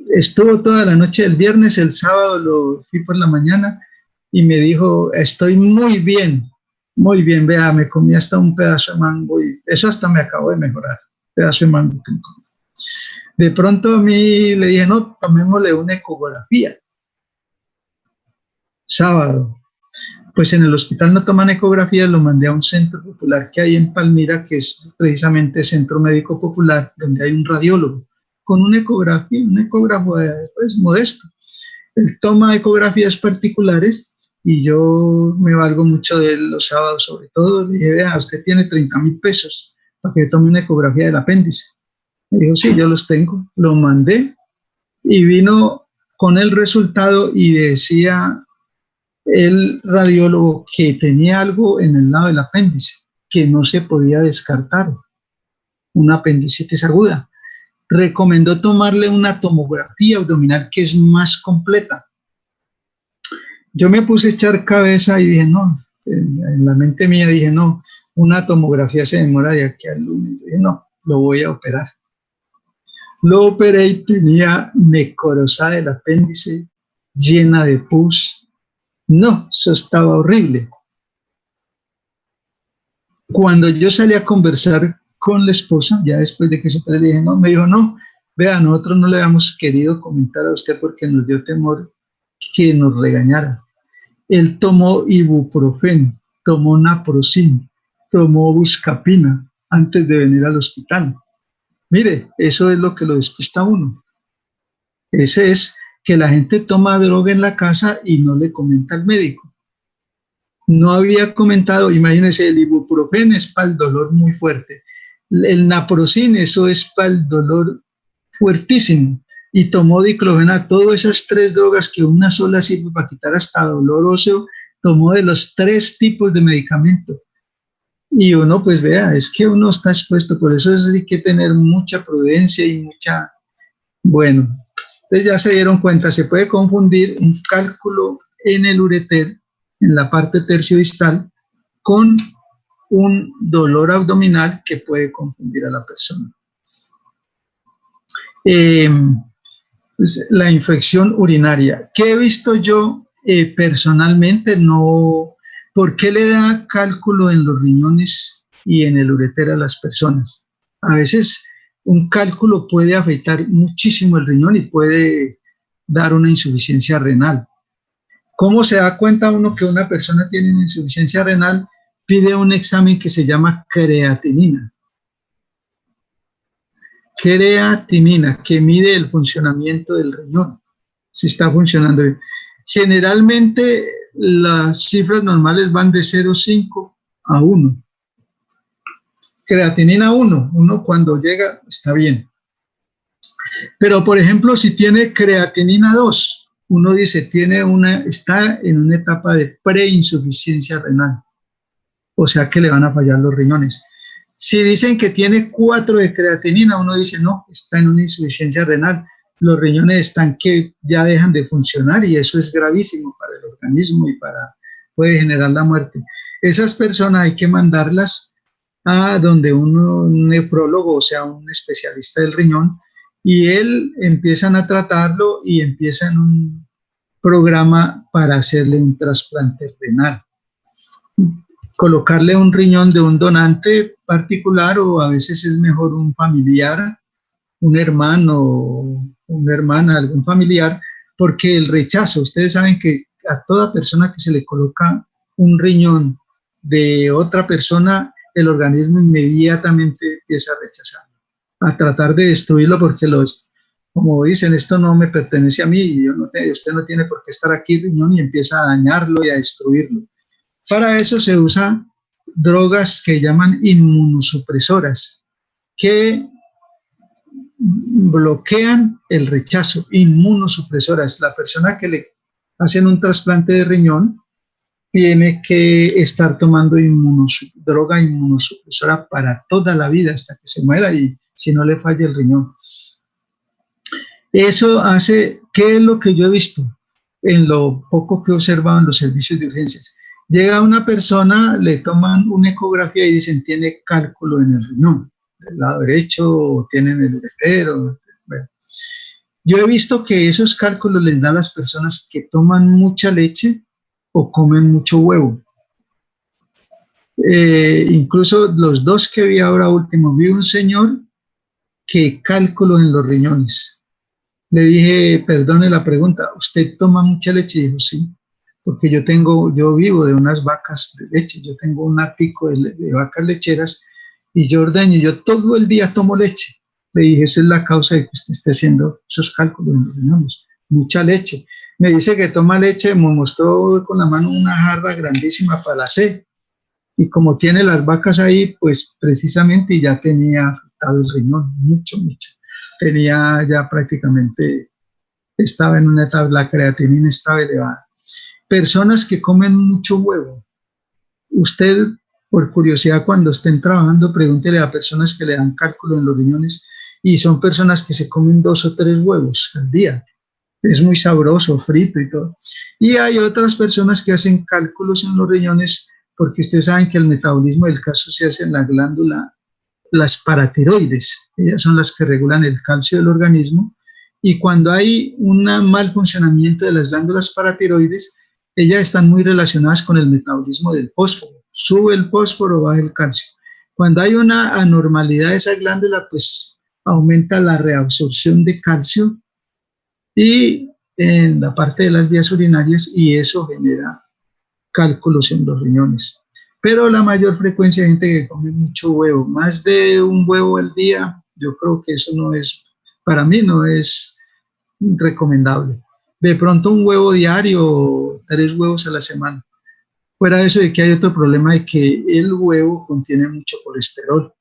Estuvo toda la noche del viernes, el sábado lo fui por la mañana y me dijo, estoy muy bien, vea, me comí hasta un pedazo de mango y eso hasta me acabó de mejorar, pedazo de mango que me comí. De pronto a mí le dije, no, tomémosle una ecografía. Sábado. Pues en el hospital no toman ecografías, lo mandé a un centro popular que hay en Palmira, que es precisamente Centro Médico Popular, donde hay un radiólogo con una ecografía, un ecógrafo pues, modesto. Él toma ecografías particulares y yo me valgo mucho de él los sábados, sobre todo. Le dije, vea, usted tiene 30.000 pesos para que tome una ecografía del apéndice. Me dijo, sí, yo los tengo. Lo mandé y vino con el resultado y decía el radiólogo que tenía algo en el lado del apéndice que no se podía descartar, una apendicitis aguda. Recomendó tomarle una tomografía abdominal que es más completa. Yo me puse a echar cabeza y dije, no, en la mente mía dije, no, una tomografía se demora de aquí al lunes. Dije, no, lo voy a operar. Lo operé y tenía necrosada el apéndice, llena de pus. No, eso estaba horrible. Cuando yo salí a conversar con la esposa, ya después de que se le dije, no, me dijo, no, vea, nosotros no le habíamos querido comentar a usted porque nos dio temor que nos regañara. Él tomó ibuprofeno, tomó naproxen, tomó buscapina antes de venir al hospital. Mire, eso es lo que lo despista a uno. Ese es que la gente toma droga en la casa y no le comenta al médico. No había comentado, imagínense, el ibuprofeno es para el dolor muy fuerte. El naproxen, eso es para el dolor fuertísimo. Y tomó diclofenac, todas esas 3 drogas que una sola sirve para quitar hasta dolor óseo, tomó de los 3 tipos de medicamento. Y uno, pues vea, es que uno está expuesto, por eso hay que tener mucha prudencia y mucha, bueno, ustedes ya se dieron cuenta, se puede confundir un cálculo en el ureter, en la parte terciodistal, con un dolor abdominal que puede confundir a la persona. Pues, la infección urinaria. ¿Qué he visto yo personalmente? No. ¿Por qué le da cálculo en los riñones y en el ureter a las personas? A veces un cálculo puede afectar muchísimo el riñón y puede dar una insuficiencia renal. ¿Cómo se da cuenta uno que una persona tiene una insuficiencia renal? Pide un examen que se llama creatinina. Creatinina, que mide el funcionamiento del riñón, si está funcionando bien. Generalmente las cifras normales van de 0,5 a 1. Creatinina 1 cuando llega está bien. Pero por ejemplo, si tiene creatinina 2, uno dice está en una etapa de preinsuficiencia renal, o sea que le van a fallar los riñones. Si dicen que tiene 4 de creatinina, uno dice no, está en una insuficiencia renal, los riñones están que ya dejan de funcionar y eso es gravísimo para el organismo y puede generar la muerte. Esas personas hay que mandarlas a donde un nefrólogo, o sea, un especialista del riñón, y él empiezan a tratarlo y empiezan un programa para hacerle un trasplante renal. Colocarle un riñón de un donante particular o a veces es mejor un familiar, un hermano, una hermana, algún familiar, porque el rechazo, ustedes saben que a toda persona que se le coloca un riñón de otra persona, el organismo inmediatamente empieza a rechazarlo, a tratar de destruirlo porque como dicen, esto no me pertenece a mí, y usted no tiene por qué estar aquí, riñón, y empieza a dañarlo y a destruirlo. Para eso se usan drogas que llaman inmunosupresoras, que bloquean el rechazo, inmunosupresoras. La persona que le hacen un trasplante de riñón tiene que estar tomando droga inmunosupresora para toda la vida hasta que se muera y si no le falla el riñón. Eso hace, ¿qué es lo que yo he visto en lo poco que he observado en los servicios de urgencias? Llega una persona, le toman una ecografía y dicen tiene cálculo en el riñón, del lado derecho, o tienen el uretero. Bueno, yo he visto que esos cálculos les dan a las personas que toman mucha leche o comen mucho huevo. Incluso los dos que vi ahora último, vi un señor que cálculo en los riñones. Le dije, perdone la pregunta, ¿usted toma mucha leche? Y dijo, sí, porque yo vivo de unas vacas de leche, yo tengo un ático de vacas lecheras y yo ordeño, yo todo el día tomo leche. Le dije, esa es la causa de que usted esté haciendo esos cálculos en los riñones, mucha leche. Me dice que toma leche, me mostró con la mano una jarra grandísima para la sed. Y como tiene las vacas ahí, pues precisamente ya tenía afectado el riñón, mucho. Tenía ya prácticamente, estaba en una etapa, la creatinina estaba elevada. Personas que comen mucho huevo. Usted, por curiosidad, cuando estén trabajando, pregúntele a personas que le dan cálculo en los riñones y son personas que se comen 2 o 3 huevos al día. Es muy sabroso, frito y todo. Y hay otras personas que hacen cálculos en los riñones porque ustedes saben que el metabolismo del calcio se hace en la glándula, las paratiroides. Ellas son las que regulan el calcio del organismo. Y cuando hay un mal funcionamiento de las glándulas paratiroides, ellas están muy relacionadas con el metabolismo del fósforo. Sube el fósforo, baja el calcio. Cuando hay una anormalidad de esa glándula, pues aumenta la reabsorción de calcio y en la parte de las vías urinarias, y eso genera cálculos en los riñones. Pero la mayor frecuencia de gente que come mucho huevo, más de un huevo al día, yo creo que eso no es, para mí no es recomendable. De pronto un huevo diario, 3 huevos a la semana. Fuera de eso, de que hay otro problema de que el huevo contiene mucho colesterol.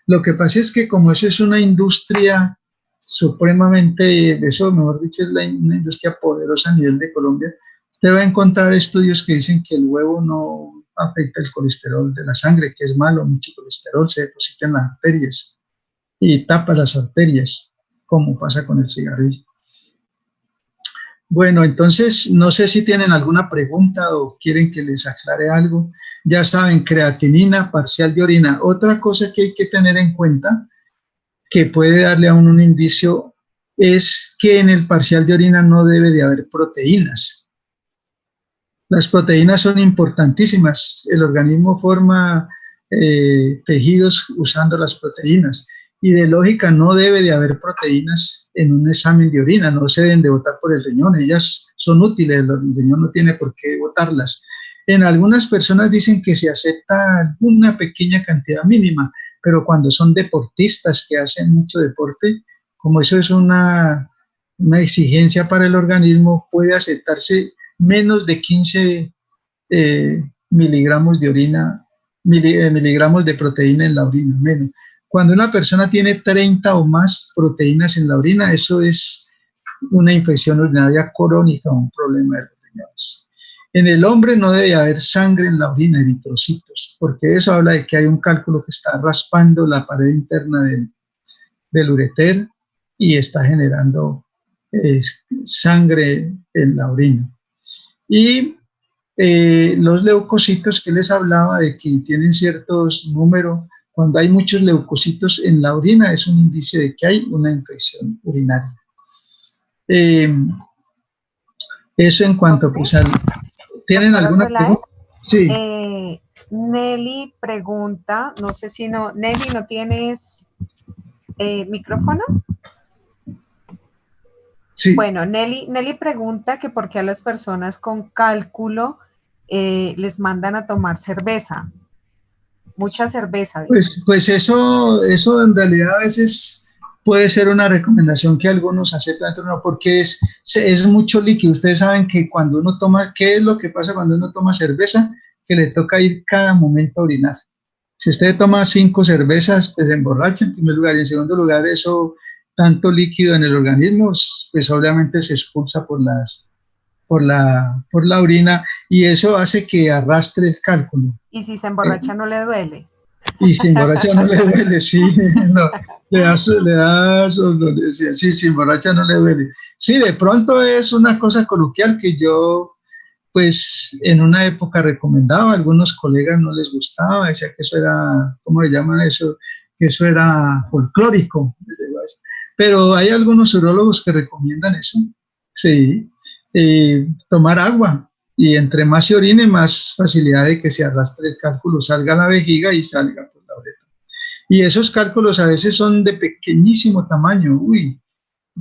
Lo que pasa es que como eso es una industria supremamente, eso mejor dicho, es una industria poderosa a nivel de Colombia, usted va a encontrar estudios que dicen que el huevo no afecta el colesterol de la sangre, que es malo, mucho colesterol se deposita en las arterias y tapa las arterias, como pasa con el cigarrillo. Bueno, entonces, no sé si tienen alguna pregunta o quieren que les aclare algo. Ya saben, creatinina, parcial de orina. Otra cosa que hay que tener en cuenta, que puede darle a uno un indicio, es que en el parcial de orina no debe de haber proteínas. Las proteínas son importantísimas. El organismo forma tejidos usando las proteínas. Y de lógica no debe de haber proteínas en un examen de orina, no se deben de botar por el riñón, ellas son útiles, el riñón no tiene por qué botarlas. En algunas personas dicen que se acepta una pequeña cantidad mínima, pero cuando son deportistas que hacen mucho deporte, como eso es una exigencia para el organismo, puede aceptarse menos de 15 miligramos de orina, miligramos de proteína en la orina, menos. Cuando una persona tiene 30 o más proteínas en la orina, eso es una infección urinaria crónica, un problema de los riñones. En el hombre no debe haber sangre en la orina, eritrocitos, porque eso habla de que hay un cálculo que está raspando la pared interna del ureter y está generando sangre en la orina. Y los leucocitos que les hablaba de que tienen ciertos números. Cuando hay muchos leucocitos en la orina es un indicio de que hay una infección urinaria. Eso en cuanto pues al... ¿Tienen alguna pregunta? Sí. Nelly pregunta, no sé si no... Nelly, ¿no tienes micrófono? Sí. Bueno, Nelly pregunta que por qué a las personas con cálculo les mandan a tomar cerveza. Mucha cerveza. Pues eso en realidad a veces puede ser una recomendación que algunos aceptan, porque es mucho líquido. Ustedes saben que cuando uno toma, ¿qué es lo que pasa cuando uno toma cerveza? Que le toca ir cada momento a orinar. Si usted toma 5 cervezas, pues se emborracha en primer lugar, y en segundo lugar, eso, tanto líquido en el organismo, pues obviamente se expulsa por la orina, y eso hace que arrastre el cálculo. ¿Y si se emborracha no le duele? Y si emborracha no le duele, sí, no, le da sí, si emborracha no le duele. Sí, de pronto es una cosa coloquial que yo pues en una época recomendaba, a algunos colegas no les gustaba, decía que eso era, ¿cómo le llaman eso? Que eso era folclórico. Pero hay algunos urólogos que recomiendan eso, sí, tomar agua, y entre más se orine, más facilidad de que se arrastre el cálculo, salga a la vejiga y salga por la uretra. Y esos cálculos a veces son de pequeñísimo tamaño, uy,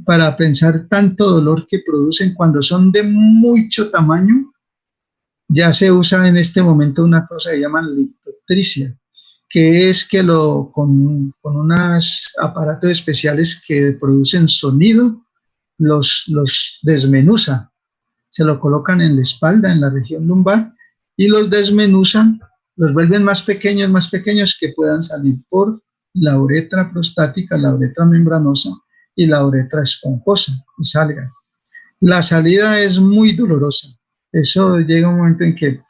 para pensar tanto dolor que producen cuando son de mucho tamaño. Ya se usa en este momento una cosa que llaman litoctricia, que es que con unos aparatos especiales que producen sonido, los desmenuza. Se lo colocan en la espalda, en la región lumbar, y los desmenuzan, los vuelven más pequeños que puedan salir por la uretra prostática, la uretra membranosa y la uretra esponjosa, y salgan. La salida es muy dolorosa. Eso llega un momento en que,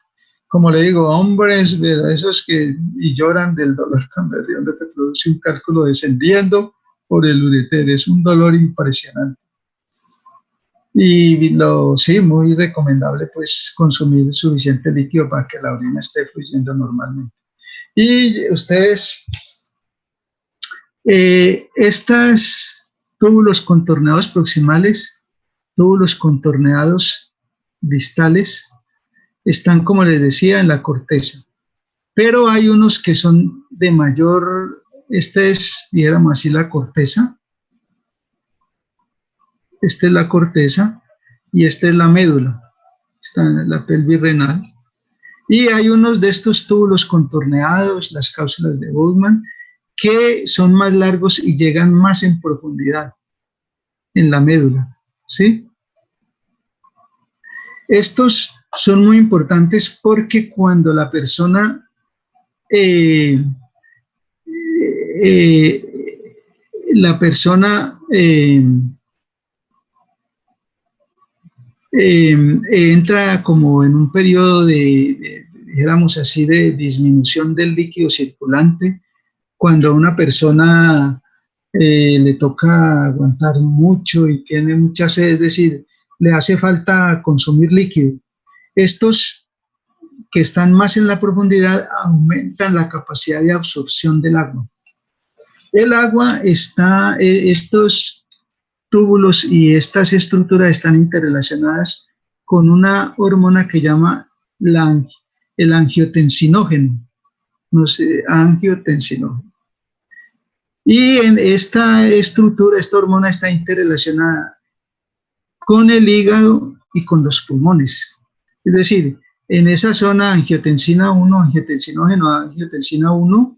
como le digo, hombres, esos que y lloran del dolor tan berriondo que produce un cálculo descendiendo por el ureter, es un dolor impresionante. Y sí, muy recomendable pues consumir suficiente líquido para que la orina esté fluyendo normalmente. Y ustedes, estos túbulos contorneados proximales, túbulos contorneados distales, están, como les decía, en la corteza. Pero hay unos que son de mayor, este es, dijéramos así, la corteza. Esta es la corteza y esta es la médula. Está en la pelvis renal. Y hay unos de estos túbulos contorneados, las cápsulas de Bowman, que son más largos y llegan más en profundidad en la médula, ¿sí? Estos son muy importantes porque cuando la persona entra como en un periodo dijéramos así, de disminución del líquido circulante, cuando a una persona le toca aguantar mucho y tiene mucha sed, es decir, le hace falta consumir líquido. Estos que están más en la profundidad aumentan la capacidad de absorción del agua. El agua está, estos túbulos y estas estructuras están interrelacionadas con una hormona que llama el angiotensinógeno, no sé, angiotensinógeno. Y en esta estructura, esta hormona está interrelacionada con el hígado y con los pulmones. Es decir, en esa zona angiotensina 1, angiotensinógeno, angiotensina 1,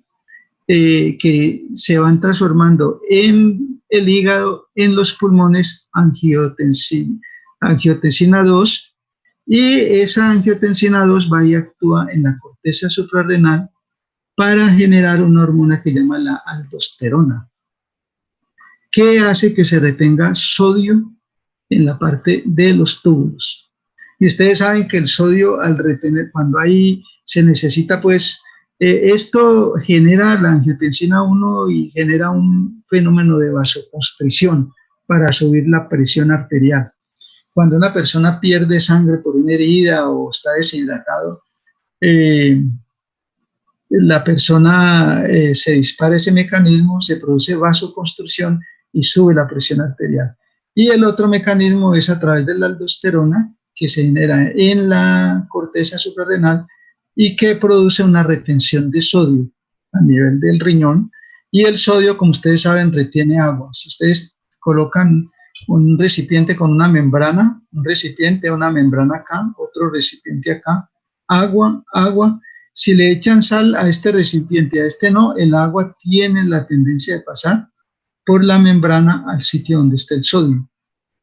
que se van transformando en el hígado, en los pulmones, angiotensina 2, y esa angiotensina 2 va y actúa en la corteza suprarrenal para generar una hormona que se llama la aldosterona, que hace que se retenga sodio en la parte de los túbulos. Y ustedes saben que el sodio, al retener, cuando ahí se necesita, pues, esto genera la angiotensina 1 y genera un fenómeno de vasoconstricción para subir la presión arterial. Cuando una persona pierde sangre por una herida o está deshidratado, la persona se dispara ese mecanismo, se produce vasoconstricción y sube la presión arterial. Y el otro mecanismo es a través de la aldosterona, que se genera en la corteza suprarrenal y que produce una retención de sodio a nivel del riñón. Y el sodio, como ustedes saben, retiene agua. Si ustedes colocan un recipiente con una membrana, un recipiente, una membrana acá, otro recipiente acá, agua, agua. Si le echan sal a este recipiente, a este no, el agua tiene la tendencia de pasar por la membrana al sitio donde está el sodio.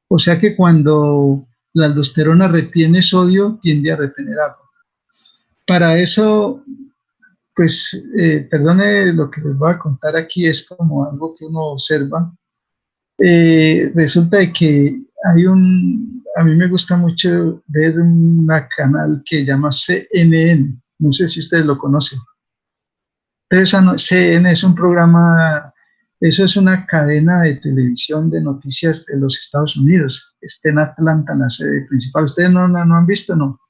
O sea que cuando la aldosterona retiene sodio, tiende a retener agua. Para eso, pues, perdone lo que les voy a contar aquí, es como algo que uno observa. Resulta de que a mí me gusta mucho ver un canal que se llama CNN, no sé si ustedes lo conocen. Entonces, CNN es un programa, eso es una cadena de televisión de noticias de los Estados Unidos, está en Atlanta, la sede principal. ¿Ustedes no han visto, no?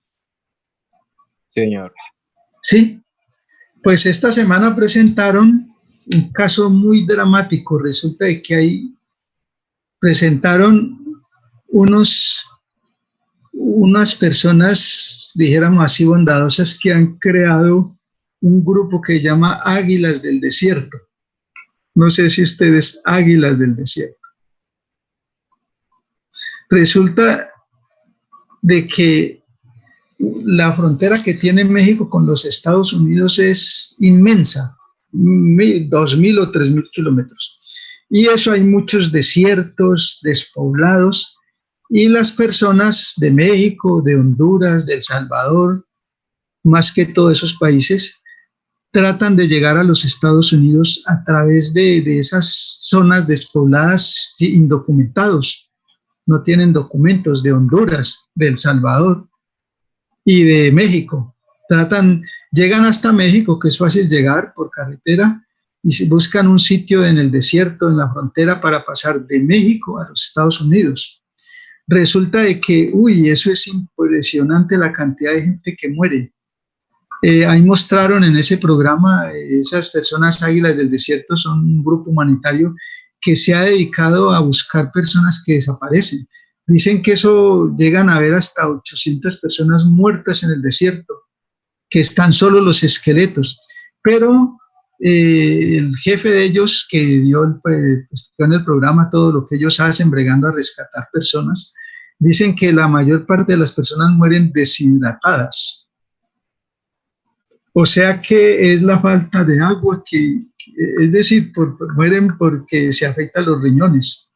señor. Sí, pues esta semana presentaron un caso muy dramático. Resulta de que presentaron unas personas, dijéramos así, bondadosas, que han creado un grupo que se llama Águilas del Desierto. No sé si ustedes, Águilas del Desierto. Resulta de que la frontera que tiene México con los Estados Unidos es inmensa, 2.000 o 3.000 kilómetros. Y eso hay muchos desiertos, despoblados, y las personas de México, de Honduras, de El Salvador, más que todos esos países, tratan de llegar a los Estados Unidos a través de esas zonas despobladas, indocumentados. No tienen documentos, de Honduras, de El Salvador y de México. Llegan hasta México, que es fácil llegar por carretera, y buscan un sitio en el desierto, en la frontera, para pasar de México a los Estados Unidos. Resulta de que, eso es impresionante, la cantidad de gente que muere. Ahí mostraron en ese programa, esas personas Águilas del Desierto son un grupo humanitario que se ha dedicado a buscar personas que desaparecen. Dicen que eso llegan a ver hasta 800 personas muertas en el desierto, que están solo los esqueletos. Pero el jefe de ellos, que dio en el programa todo lo que ellos hacen bregando a rescatar personas, dicen que la mayor parte de las personas mueren deshidratadas. O sea que es la falta de agua, es decir, mueren porque se afectan los riñones.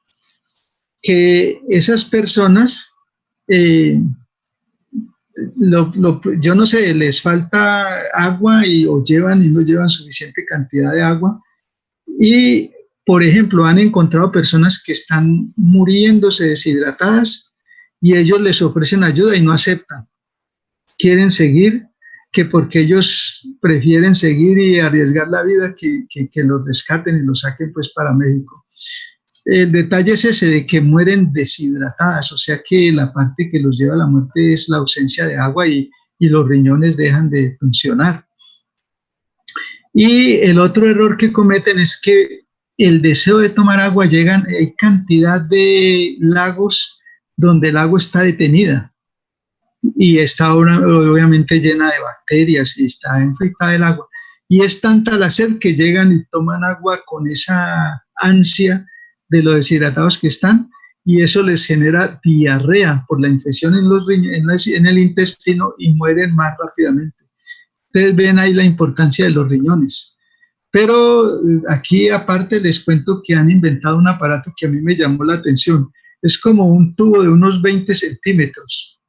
Que esas personas, yo no sé, les falta agua o llevan y no llevan suficiente cantidad de agua. Y, por ejemplo, han encontrado personas que están muriéndose deshidratadas y ellos les ofrecen ayuda y no aceptan. Quieren seguir, que porque ellos prefieren seguir y arriesgar la vida que los rescaten y los saquen pues para México. El detalle es ese, de que mueren deshidratadas, o sea que la parte que los lleva a la muerte es la ausencia de agua y los riñones dejan de funcionar. Y el otro error que cometen es que el deseo de tomar agua hay cantidad de lagos donde el agua está detenida y está obviamente llena de bacterias y está infectada el agua. Y es tanta la sed que llegan y toman agua con esa ansia de lo deshidratados que están, y eso les genera diarrea por la infección en el intestino y mueren más rápidamente. Ustedes ven ahí la importancia de los riñones. Pero aquí aparte les cuento que han inventado un aparato que a mí me llamó la atención. Es como un tubo de unos 20 centímetros,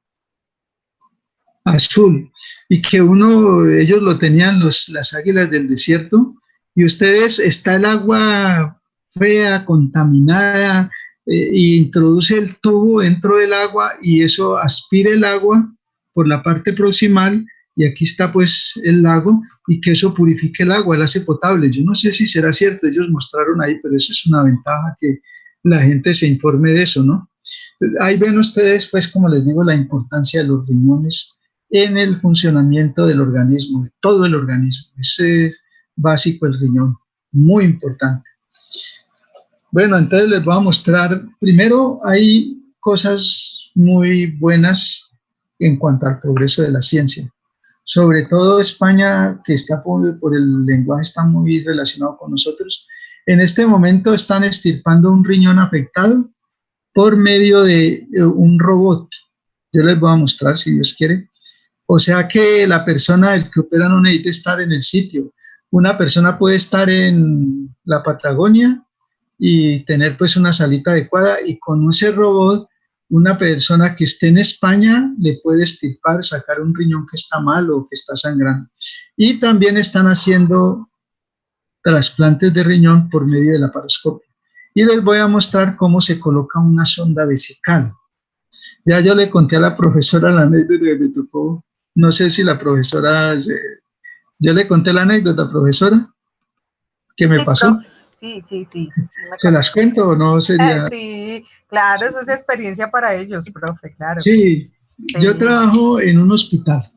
azul, y que ellos lo tenían las Águilas del Desierto, y está el agua fea, contaminada, y introduce el tubo dentro del agua y eso aspira el agua por la parte proximal, y aquí está pues el lago, y que eso purifique el agua, la hace potable. Yo no sé si será cierto, ellos mostraron ahí, pero eso es una ventaja, que la gente se informe de eso, ¿no? Ahí ven ustedes, pues, como les digo, la importancia de los riñones en el funcionamiento del organismo, de todo el organismo. Es básico el riñón, muy importante. Bueno, entonces les voy a mostrar, primero hay cosas muy buenas en cuanto al progreso de la ciencia. Sobre todo España, que está por el lenguaje, está muy relacionado con nosotros. En este momento están extirpando un riñón afectado por medio de un robot. Yo les voy a mostrar, si Dios quiere. O sea que la persona, el que opera, no necesita estar en el sitio. Una persona puede estar en la Patagonia y tener pues una salita adecuada, y con ese robot una persona que esté en España le puede extirpar, sacar un riñón que está mal o que está sangrando. Y también están haciendo trasplantes de riñón por medio de la laparoscopia. Y les voy a mostrar cómo se coloca una sonda vesical. Ya yo le conté a la profesora la anécdota que me tocó. No sé si la profesora... Yo le conté la anécdota, profesora, que me pasó. Sí. ¿Se las cuento o no sería? Sí, claro, eso es experiencia para ellos, profe, claro. Sí, yo trabajo en un hospital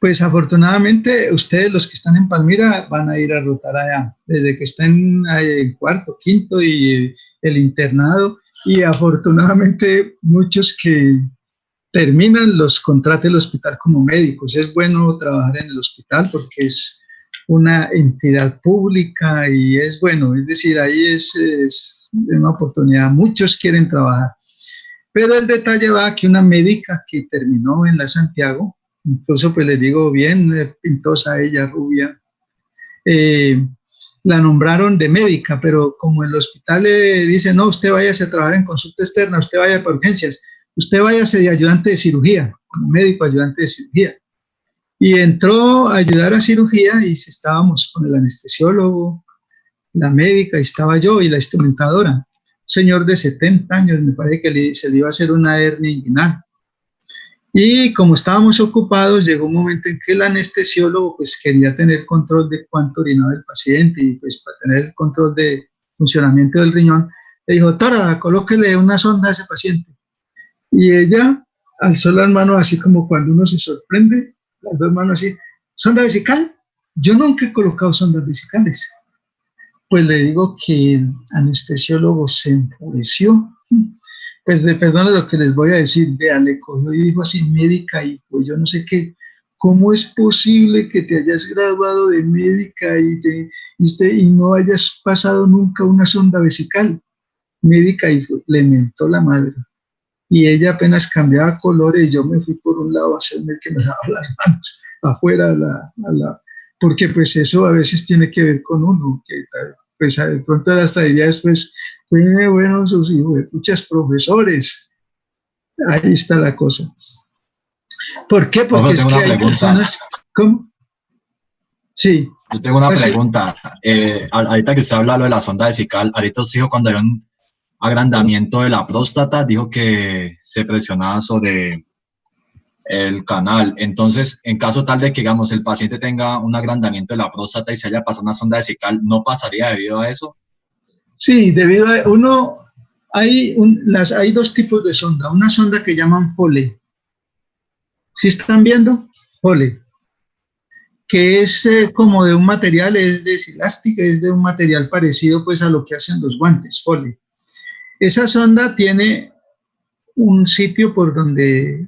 Pues afortunadamente ustedes los que están en Palmira van a ir a rotar allá, desde que estén en cuarto, quinto y el internado, y afortunadamente muchos que terminan los contrata el hospital como médicos. Es bueno trabajar en el hospital porque es una entidad pública y es bueno, es decir, ahí es una oportunidad, muchos quieren trabajar. Pero el detalle va que una médica que terminó en la Santiago, incluso pues les digo bien, pintosa ella, rubia, eh, la nombraron de médica, pero como el hospital le dice, no, usted váyase a trabajar en consulta externa, usted vaya para urgencias, usted váyase de ayudante de cirugía, como médico ayudante de cirugía. Y entró a ayudar a cirugía y estábamos con el anestesiólogo, la médica, y estaba yo y la instrumentadora. Señor de 70 años, me parece que se le iba a hacer una hernia inguinal. Y como estábamos ocupados, llegó un momento en que el anestesiólogo pues quería tener control de cuánto orinaba el paciente y pues para tener el control de funcionamiento del riñón, le dijo, doctora, colóquele una sonda a ese paciente. Y ella alzó las manos así como cuando uno se sorprende, las dos manos así, ¿sonda vesical? Yo nunca he colocado sondas vesicales. Pues le digo que el anestesiólogo se enfureció. Pues perdón lo que les voy a decir, vea, le cogió y dijo así, médica, y pues yo no sé qué, ¿cómo es posible que te hayas graduado de médica y no hayas pasado nunca una sonda vesical? Médica, y le mentó la madre. Y ella apenas cambiaba colores y yo me fui por un lado a hacerme el que me daba las manos afuera, porque pues eso a veces tiene que ver con uno, que pues de pronto hasta ella después, bueno, sus hijos, muchos profesores, ahí está la cosa. ¿Por qué? Porque es que hay personas, ¿cómo? Sí. Yo tengo una pregunta, ahorita que usted habla lo de la sonda vesical, ahorita os dijo cuando hay un agrandamiento de la próstata, dijo que se presionaba sobre el canal. Entonces, en caso tal de que, digamos, el paciente tenga un agrandamiento de la próstata y se haya pasado una sonda vesical, ¿no pasaría debido a eso? Sí, debido a hay dos tipos de sonda. Una sonda que llaman Foley. ¿Sí están viendo? Foley. Que es como de un material, es de elástica, es de un material parecido pues a lo que hacen los guantes, Foley. Esa sonda tiene un sitio por donde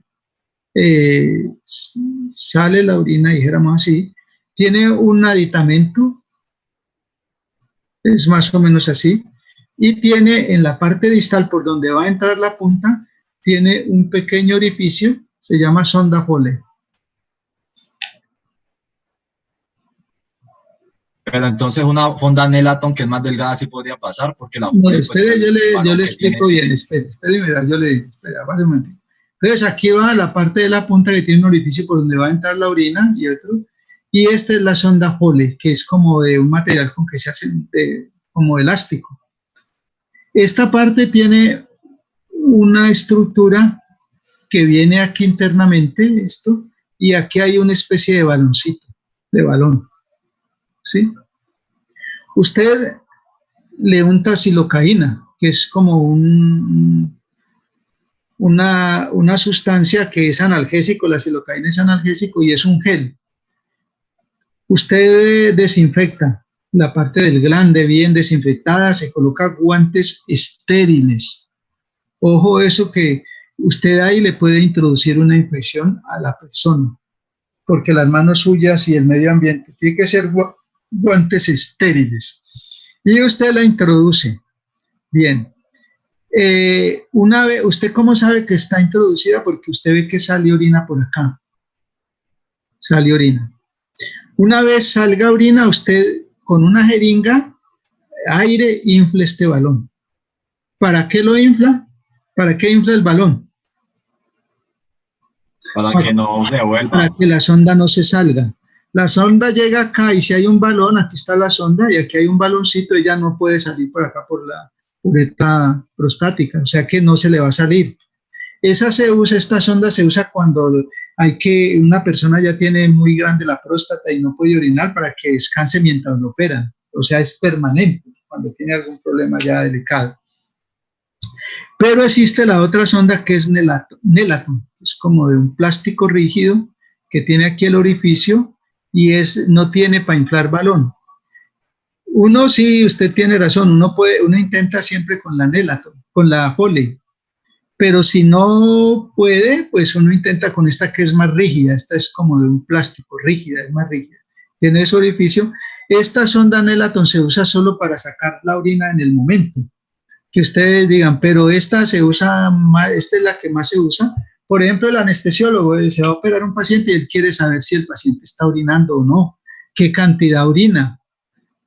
sale la orina, dijéramos así, tiene un aditamento, es más o menos así, y tiene en la parte distal por donde va a entrar la punta, tiene un pequeño orificio, se llama sonda Foley. Pero entonces una sonda Nelaton que es más delgada sí podría pasar, porque la Foley, no, espere, pues, yo le explico bien, espere, yo le digo, un momento. Entonces aquí va la parte de la punta que tiene un orificio por donde va a entrar la orina y otro, y esta es la sonda Foley, que es como de un material con que se hace como elástico. Esta parte tiene una estructura que viene aquí internamente, esto, y aquí hay una especie de baloncito, de balón, ¿sí? Usted le unta silocaína, que es como una sustancia que es analgésico, la silocaína es analgésico y es un gel. Usted desinfecta la parte del glande bien desinfectada, se coloca guantes estériles. Ojo eso que usted ahí le puede introducir una infección a la persona, porque las manos suyas y el medio ambiente tiene que ser guantes estériles. Y usted la introduce. Bien. Una vez, ¿usted cómo sabe que está introducida? Porque usted ve que sale orina por acá. Sale orina. Una vez salga orina, usted con una jeringa, aire, infla este balón. ¿Para qué lo infla? ¿Para qué infla el balón? Para que no se vuelva. Para que la sonda no se salga. La sonda llega acá y si hay un balón, aquí está la sonda y aquí hay un baloncito, ella no puede salir por acá por la uretra prostática, o sea que no se le va a salir. Esta sonda se usa cuando una persona ya tiene muy grande la próstata y no puede orinar para que descanse mientras lo operan, o sea es permanente cuando tiene algún problema ya delicado. Pero existe la otra sonda que es Nelaton, es como de un plástico rígido que tiene aquí el orificio y no tiene para inflar balón. Uno sí, usted tiene razón, uno intenta siempre con la Nelaton, con la Foley, pero si no puede, pues uno intenta con esta que es más rígida, esta es como de un plástico, rígida, es más rígida, tiene ese orificio. Esta sonda Nelaton se usa solo para sacar la orina en el momento, que ustedes digan, pero esta se usa más, esta es la que más se usa. Por ejemplo, el anestesiólogo se va a operar a un paciente y él quiere saber si el paciente está orinando o no, qué cantidad orina,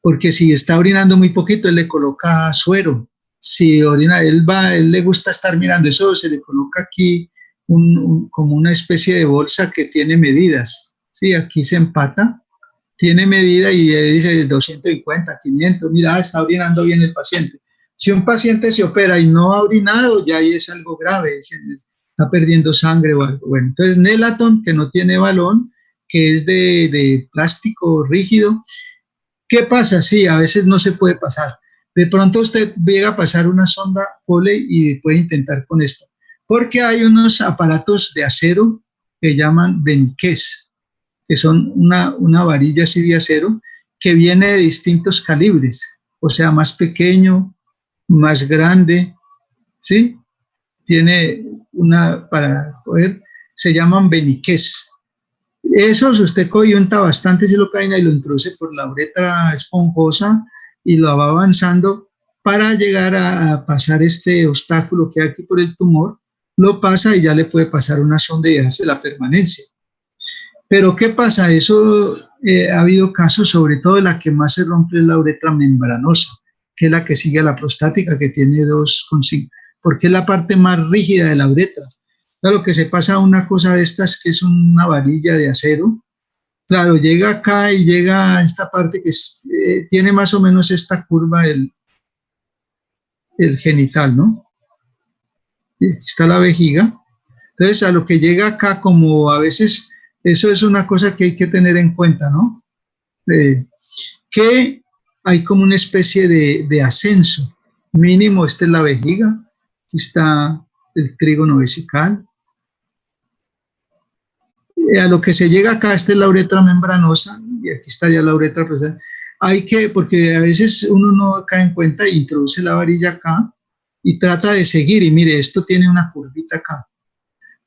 porque si está orinando muy poquito, él le coloca suero. Si orina, él le gusta estar mirando eso, se le coloca aquí como una especie de bolsa que tiene medidas. Sí, aquí se empata, tiene medida y dice 250, 500, mira, está orinando bien el paciente. Si un paciente se opera y no ha orinado, ya ahí es algo grave, está perdiendo sangre o algo. Bueno, entonces Nelaton, que no tiene balón, que es de plástico rígido. ¿Qué pasa? Sí, a veces no se puede pasar. De pronto usted llega a pasar una sonda Foley y puede intentar con esto, porque hay unos aparatos de acero que llaman Beniqués, que son una varilla así de acero que viene de distintos calibres, o sea, más pequeño, más grande, ¿sí? Tiene para poder, se llaman Beniqués. Esos usted coyunta bastante silocaína y lo introduce por la uretra esponjosa y lo va avanzando para llegar a pasar este obstáculo que hay aquí por el tumor, lo pasa y ya le puede pasar una sonda y hace la permanencia. Pero ¿qué pasa? Eso ha habido casos, sobre todo la que más se rompe es la uretra membranosa, que es la que sigue a la prostática, que tiene 2,5, porque es la parte más rígida de la uretra. Claro, que se pasa una cosa de estas que es una varilla de acero. Claro, llega acá y llega a esta parte que tiene más o menos esta curva, el genital, ¿no? Y aquí está la vejiga. Entonces, a lo que llega acá, como a veces, eso es una cosa que hay que tener en cuenta, ¿no? Que hay como una especie de ascenso mínimo. Esta es la vejiga, aquí está el trígono vesical. A lo que se llega acá, esta es la uretra membranosa y aquí estaría la uretra presente. Porque a veces uno no cae en cuenta e introduce la varilla acá y trata de seguir y mire, esto tiene una curvita acá.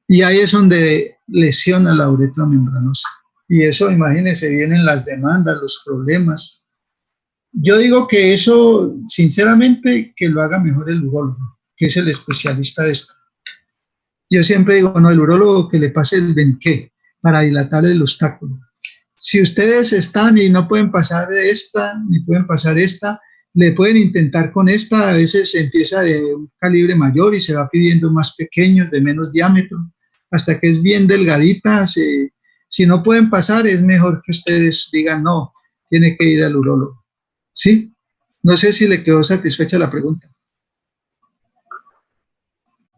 Y ahí es donde lesiona la uretra membranosa. Y eso, imagínense, vienen las demandas, los problemas. Yo digo que eso, sinceramente, que lo haga mejor el urólogo, que es el especialista de esto. Yo siempre digo, no, el urólogo que le pase el Beniqué para dilatar el obstáculo. Si ustedes están y no pueden pasar esta, ni pueden pasar esta, le pueden intentar con esta. A veces se empieza de un calibre mayor y se va pidiendo más pequeños, de menos diámetro, hasta que es bien delgadita. Si no pueden pasar, es mejor que ustedes digan, no, tiene que ir al urólogo. ¿Sí? No sé si le quedó satisfecha la pregunta.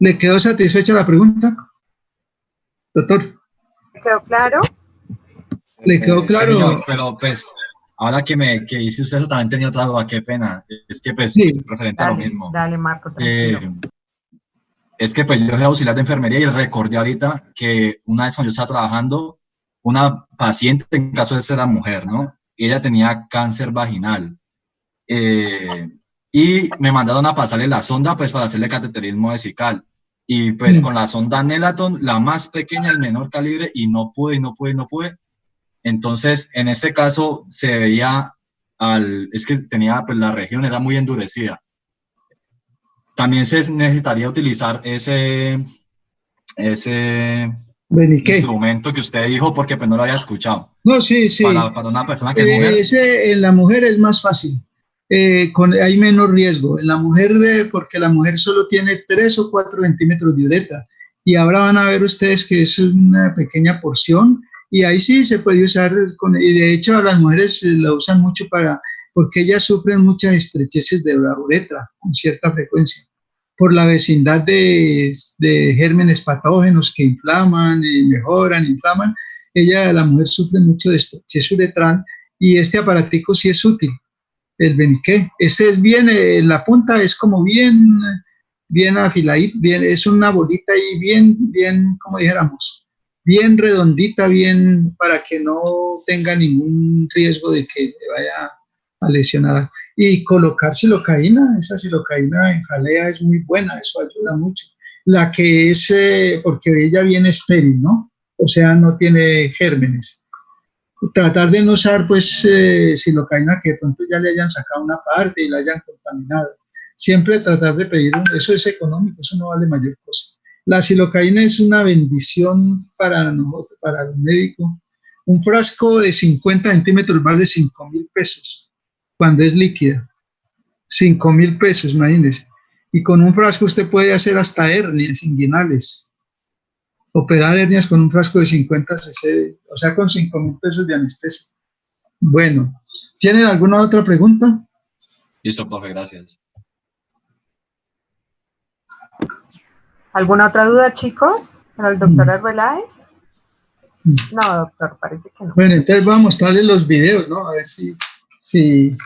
¿Le quedó satisfecha la pregunta, doctor? ¿Le quedó claro? ¿Le quedó claro? Sí, señor, pero pues, ahora que dice usted eso, también tenía otra duda, qué pena. Es que pues, sí, referente a lo mismo. Dale, Marco, tranquilo. Es que pues yo soy auxiliar de enfermería y recordé ahorita que una vez cuando yo estaba trabajando, una paciente, en caso de ser la mujer, ¿no? Y ella tenía cáncer vaginal. Y me mandaron a pasarle la sonda pues para hacerle cateterismo vesical. Y pues con la sonda Nelaton, la más pequeña, el menor calibre, y no pude. Entonces, en este caso se veía, es que tenía, pues la región era muy endurecida. También se necesitaría utilizar ese instrumento que usted dijo, porque pues no lo había escuchado. No, sí. Para una persona que es mujer. En la mujer es más fácil. Hay menos riesgo. En la mujer, porque la mujer solo tiene 3 o 4 centímetros de uretra. Y ahora van a ver ustedes que es una pequeña porción. Y ahí sí se puede usar. Y de hecho, a las mujeres la usan mucho porque ellas sufren muchas estrecheces de la uretra con cierta frecuencia, por la vecindad de gérmenes patógenos que inflaman y mejoran, inflaman. La mujer sufre mucho de estrechez uretral y este aparatico sí es útil, el Beniqué. Este es bien, la punta es como bien afiladita, es una bolita ahí bien, como dijéramos, bien redondita, bien para que no tenga ningún riesgo de que le vaya a lesionar. Y colocar silocaína, esa silocaína en jalea es muy buena, eso ayuda mucho. La que es, porque ella viene estéril, ¿no? O sea, no tiene gérmenes. Tratar de no usar, pues, silocaína que de pronto ya le hayan sacado una parte y la hayan contaminado. Siempre tratar de pedir, eso es económico, eso no vale mayor cosa. La silocaína es una bendición para nosotros, para el médico. Un frasco de 50 centímetros vale 5.000 pesos cuando es líquida. 5.000 pesos, imagínense. Y con un frasco usted puede hacer hasta hernias inguinales. Operar hernias con un frasco de 50 cc, o sea, con 5.000 pesos de anestesia. Bueno, ¿tienen alguna otra pregunta? Listo, profe, gracias. ¿Alguna otra duda, chicos, para el doctor Arbeláez? No, doctor, parece que no. Bueno, entonces vamos a mostrarles los videos, ¿no? A ver si